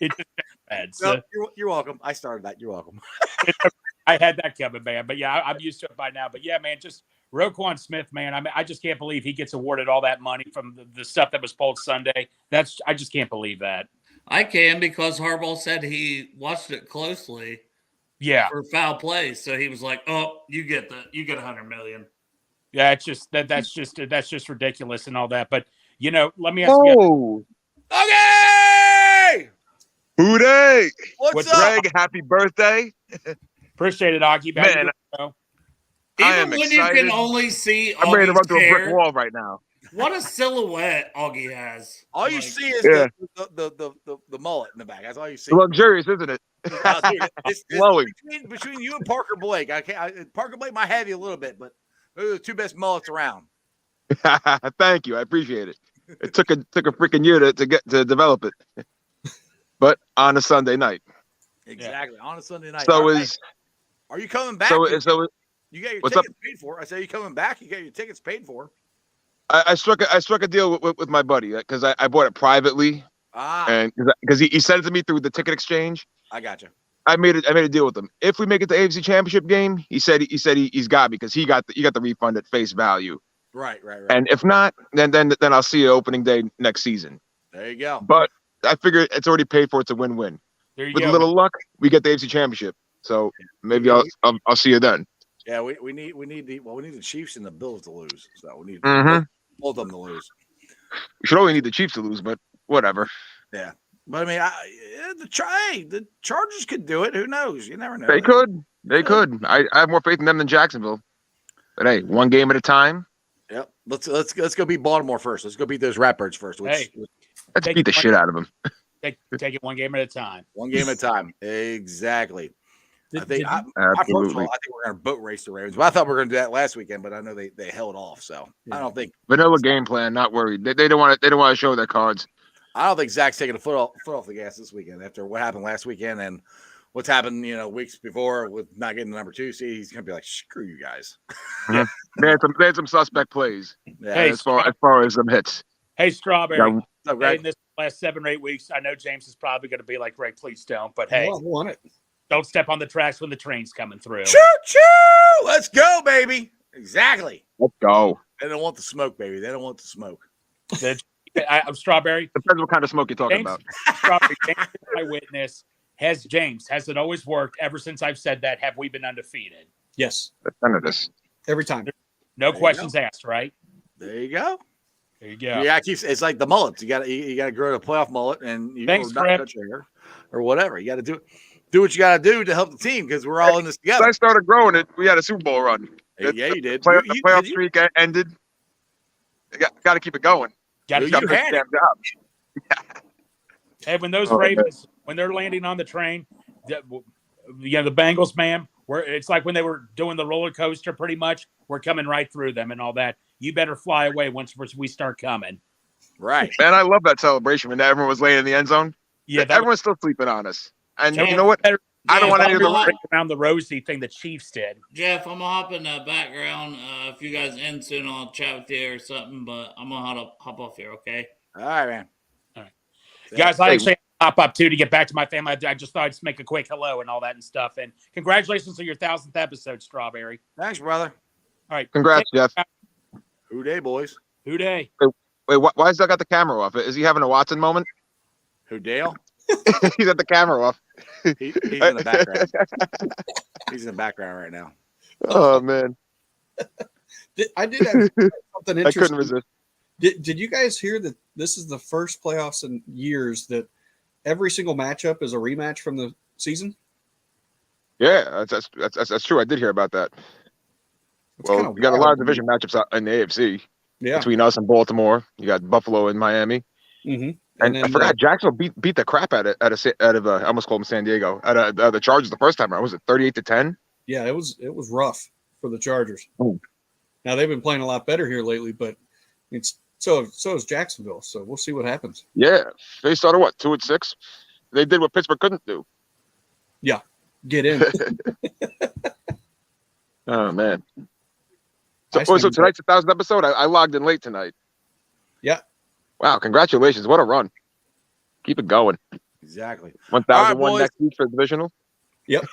It just never ends. No, you're welcome. I started that. You're welcome. I had that coming, man. But yeah, I'm used to it by now. But yeah, man, just Roquan Smith, man. I mean, I just can't believe he gets awarded all that money from the stuff that was pulled Sunday. I just can't believe that. I can because Harbaugh said he watched it closely. Yeah, for foul play, so he was like, "Oh, you get $100 million." Yeah, it's just that's just ridiculous and all that. But let me ask you. Okay. Hootie! What's up, up? Greg? Happy birthday! Appreciate it, Augie. Man, I am Even when excited. you can only see, I'm ready to run Augie's through a brick hair, wall right now. What a silhbetty Augie has! All you Like, see is Yeah. the mullet in the back. That's all you see. It's luxurious, isn't it? Dude, it's Glowing. between you and Parker Blake. Parker Blake might have you a little bit, but those are the two best mullets around. Thank you. I appreciate it. It took a freaking year to develop it, but on a Sunday night. Exactly, on a Sunday night. So All right. is Are you coming back? so you got your what's tickets paid for. I say you coming back. You got your tickets paid for. I struck a deal with my buddy because I bought it privately, and because he sent it to me through the ticket exchange. I got you. I made a deal with him. If we make it to AFC Championship game, he said he's got me because he got the refund at face value. Right. And if not, then I'll see you opening day next season. There you go. But I figure it's already paid for. It's a win-win. There you With go. a little luck, we get the AFC Championship. So maybe I'll see you then. Yeah, we need the Chiefs and the Bills to lose. So we need Mhm. both of them to lose. We should only need the Chiefs to lose, but whatever. Yeah, but I mean, the Chargers could do it. Who knows? You never know. They could. I have more faith in them than Jacksonville. But hey, one game at a time. Yep. Let's go beat Baltimore first. Let's go beat those Ratbirds first. Hey, Let's beat the shit out of them. take it one game at a time. One game at a time. Exactly. I think Absolutely. I think we're going to boat race the Ravens. But I thought we were going to do that last weekend, but I know they held off. So I don't think Vanilla game plan. Not worried. They don't want to show their cards. Zach's taking a foot off the gas this weekend after what happened last weekend and what's happened, weeks before with not getting the number 2 seed. He's going to be like, screw you guys. Mhm. They had some suspect plays. Yeah. Hey, as far as some hits. Hey, Strawberry. Yeah. What's up, Greg? Hey, last 7 or 8 weeks. I know James is probably going to be like, Ray, please don't. But hey, I want it. don't step on the tracks when the train's coming through. Choo choo! Let's go, baby. Exactly. Let's go. They don't want the smoke, baby. They don't want the smoke. I'm Strawberry. Depends what kind of smoke you're talking James, about. Strawberry, James is my witness. Has it always worked ever since I've said that? Have we been undefeated? Yes. None of this. Every time. No There you questions asked, right? There you go. There you go. Yeah, it's like the mullets. You got to grow a playoff mullet, and you Thanks, or not Fred. touch your hair or whatever. You got to do what you got to do to help the team because we're all in this When together. I started growing it, we had a Super Bowl run. Yeah, you did. The You- playoff did you? streak ended. Got to keep it going. Gotta You Got to keep- finish had the it. damn job. Hey, when those Oh, man. Ravens, when they're landing on the train, the Bengals, man, it's like when they were doing the roller coaster. Pretty much, we're coming right through them and all that. You better fly away once we start coming. Right. Man, I love that celebration when everyone was laying in the end zone. Yeah, that Everyone's still sleeping on us. And Jeff, you know what? I don't Jeff, want any I'm of the gonna- around the Rosie thing the Chiefs did. Jeff, I'm gonna hop in the background. If you guys end soon, I'll chat with you or something. But I'm gonna hop off here. Okay. All right, man. All right. Guys, I actually pop up too to get back to my family. I just thought I'd just make a quick hello and all that and stuff. And congratulations on your 1,000th episode, Strawberry. Thanks, brother. All right. Congrats, Jeff. Who day, boys? Who day? Wait, why has Doug got the camera off? Is he having a Watson moment? Who Dale? He's got the camera off. He's in the background. He's in the background right now. Oh man, I did have something I interesting. couldn't resist. Did you guys hear that this is the first playoffs in years that every single matchup is a rematch from the season? Yeah, that's true. I did hear about that. It's Well, kinda you got a wild lot of to me. division matchups out in the AFC Yeah. between us and Baltimore. You got Buffalo and Miami, Mm-hmm. and I forgot Jacksonville beat the crap out of I almost called them San Diego out of the Chargers the first time around. Was it 38-10? Yeah, it was rough for the Chargers. Ooh. Now they've been playing a lot better here lately, but it's so is Jacksonville. So we'll see what happens. Yeah, they started 2-6. They did what Pittsburgh couldn't do. Get in. Oh man. So, Nice so man. tonight's 1,000th episode. I logged in late tonight. Yeah. Wow! Congratulations! What a run. Keep it going. Exactly. 1,001 boys. next week for the divisional. Yep.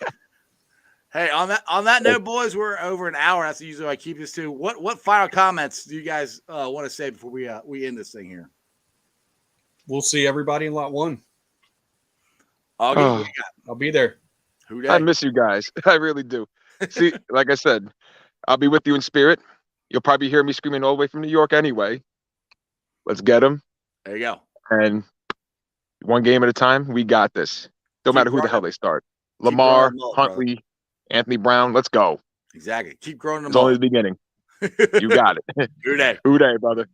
Hey, on that note, boys, we're over an hour. That's usually I keep this to. What final comments do you guys want to say before we end this thing here? We'll see everybody in lot 1. Augie, Oh. what you got? I'll be there. Who I day? miss you guys. I really do. See, like I said, I'll be with you in spirit. You'll probably hear me screaming all the way from New York anyway. Let's get them. There you go. And one game at a time, we got this. Don't Keep matter who the growing. hell they start. Keep Lamar, growing them up, Huntley, Anthony Brown. Let's go. Exactly. Keep growing them It's only up. the beginning. You got it. Who day? Who day, brother?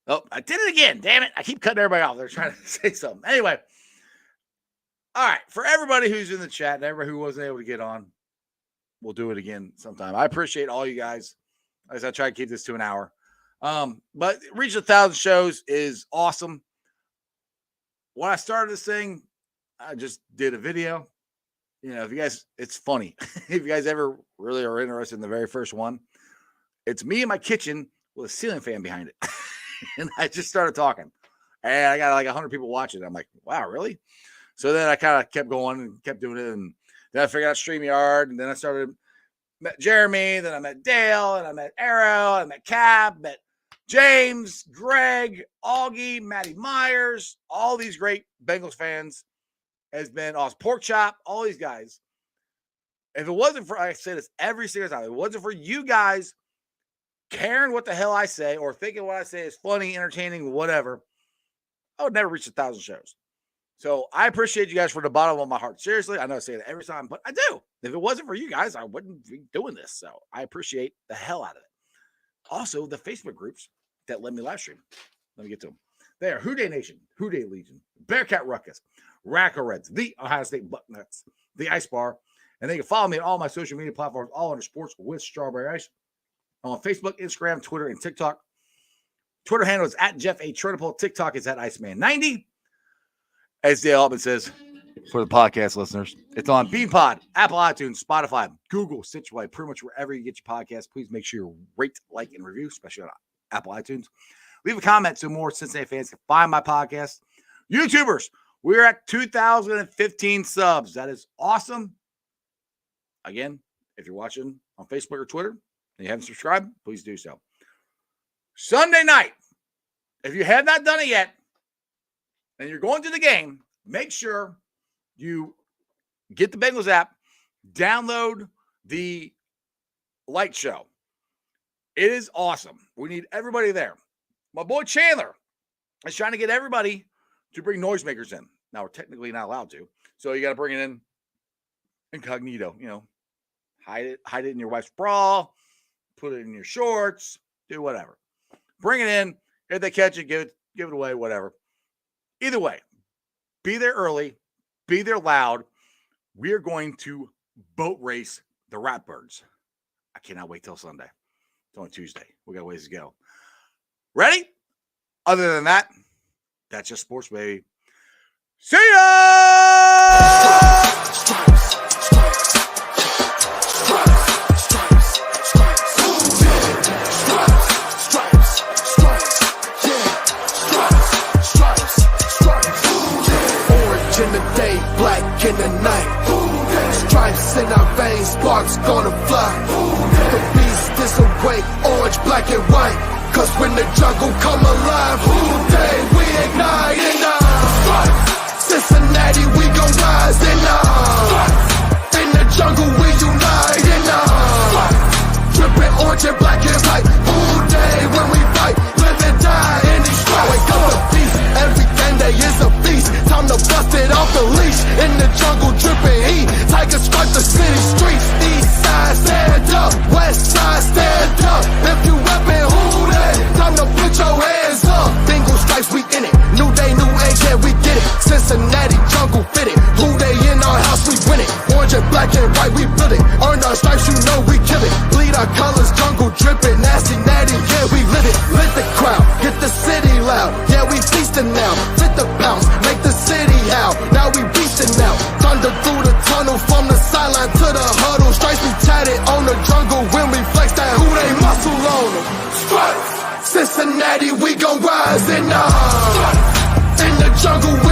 Oh, I did it again. Damn it. I keep cutting everybody off. They're trying to say something. Anyway. All right. For everybody who's in the chat and everybody who wasn't able to get on, we'll do it again sometime. I appreciate all you guys as I try to keep this to an hour. But reaching 1,000 shows is awesome. When I started this thing, I just did a video. You know, if you guys, it's funny. If you guys ever really are interested in the very first one, it's me in my kitchen with a ceiling fan behind it. And I just started talking. And I got like 100 people watching. I'm like, wow, really? So then I kind of kept going and kept doing it. And then I figured out StreamYard. And then I met Jeremy. Then I met Dale. And I met Arrow. I met Cap. Met James, Greg, Augie, Matty Myers. All these great Bengals fans has been awesome. Pork Chop, all these guys. If it wasn't for, I say this every single time, if it wasn't for you guys caring what the hell I say or thinking what I say is funny, entertaining, whatever, I would never reach 1,000 shows. So I appreciate you guys from the bottom of my heart. Seriously, I know I say that every time, but I do. If it wasn't for you guys, I wouldn't be doing this. So I appreciate the hell out of it. Also, the Facebook groups that let me live stream. Let me get to them. They are Who Day Nation, Who Day Legion, Bearcat Ruckus, Racker Reds, the Ohio State Bucknuts, the Ice Bar, and they can follow me on all my social media platforms, all under Sports with Strawberry Ice. On Facebook, Instagram, Twitter, and TikTok. Twitter handle is at Jeff A. Trinipole. TikTok is at Iceman90. As Dale Altman says, for the podcast listeners, it's on BeanPod, Apple iTunes, Spotify, Google, Stitchway, pretty much wherever you get your podcast. Please make sure you rate, like, and review, especially on Apple iTunes. Leave a comment so more Cincinnati fans can find my podcast. YouTubers, we're at 2,015 subs. That is awesome. Again, if you're watching on Facebook or Twitter and you haven't subscribed, please do so. Sunday night, if you have not done it yet and you're going to the game, make sure you get the Bengals app, download the light show. It is awesome. We need everybody there. My boy Chandler is trying to get everybody to bring noisemakers in. Now, we're technically not allowed to, so you got to bring it in incognito, hide it in your wife's bra, put it in your shorts, do whatever. Bring it in. If they catch it, give it away, whatever. Either way, be there early, be there loud. We are going to boat race the Ratbirds. I cannot wait till Sunday. It's only Tuesday. We got a ways to go. Ready? Other than that, that's just sports, baby. See ya! In the day, black in the night. Stripes in our veins, sparks gonna fly. The beast is awake, orange, black and white. Cause when the jungle come alive, day we ignite. Cincinnati, we gon' rise. In the jungle, we unite. Dripping orange and black and white. Day when we fight, live and die in these stripes. Wake up the beast, everything day is a feast. Time to bust it off the leash. In the jungle, dripping heat. Tiger stripe the city streets. East side, stand up. West side, stand up. If you reppin', who that? Time to put your hands up. Bingo stripes, we in it. New day, new age, yeah, we get it. Cincinnati, jungle fitted. Who they in our house, we win it. Orange and black and white, we build it. Earn our stripes, you know we kill it. Bleed our colors, jungle dripping. Nasty, natty, yeah, we lit it. Lit the crowd, get the city loud. Yeah, we feasting now. Fit the bounce, make the city howl. Now we beastin' now. Thunder through the tunnel from the sideline to the huddle. Stripes be tatted on the jungle when we flex that who they muscle on them. Stripes, Cincinnati, we gon' rise in the jungle.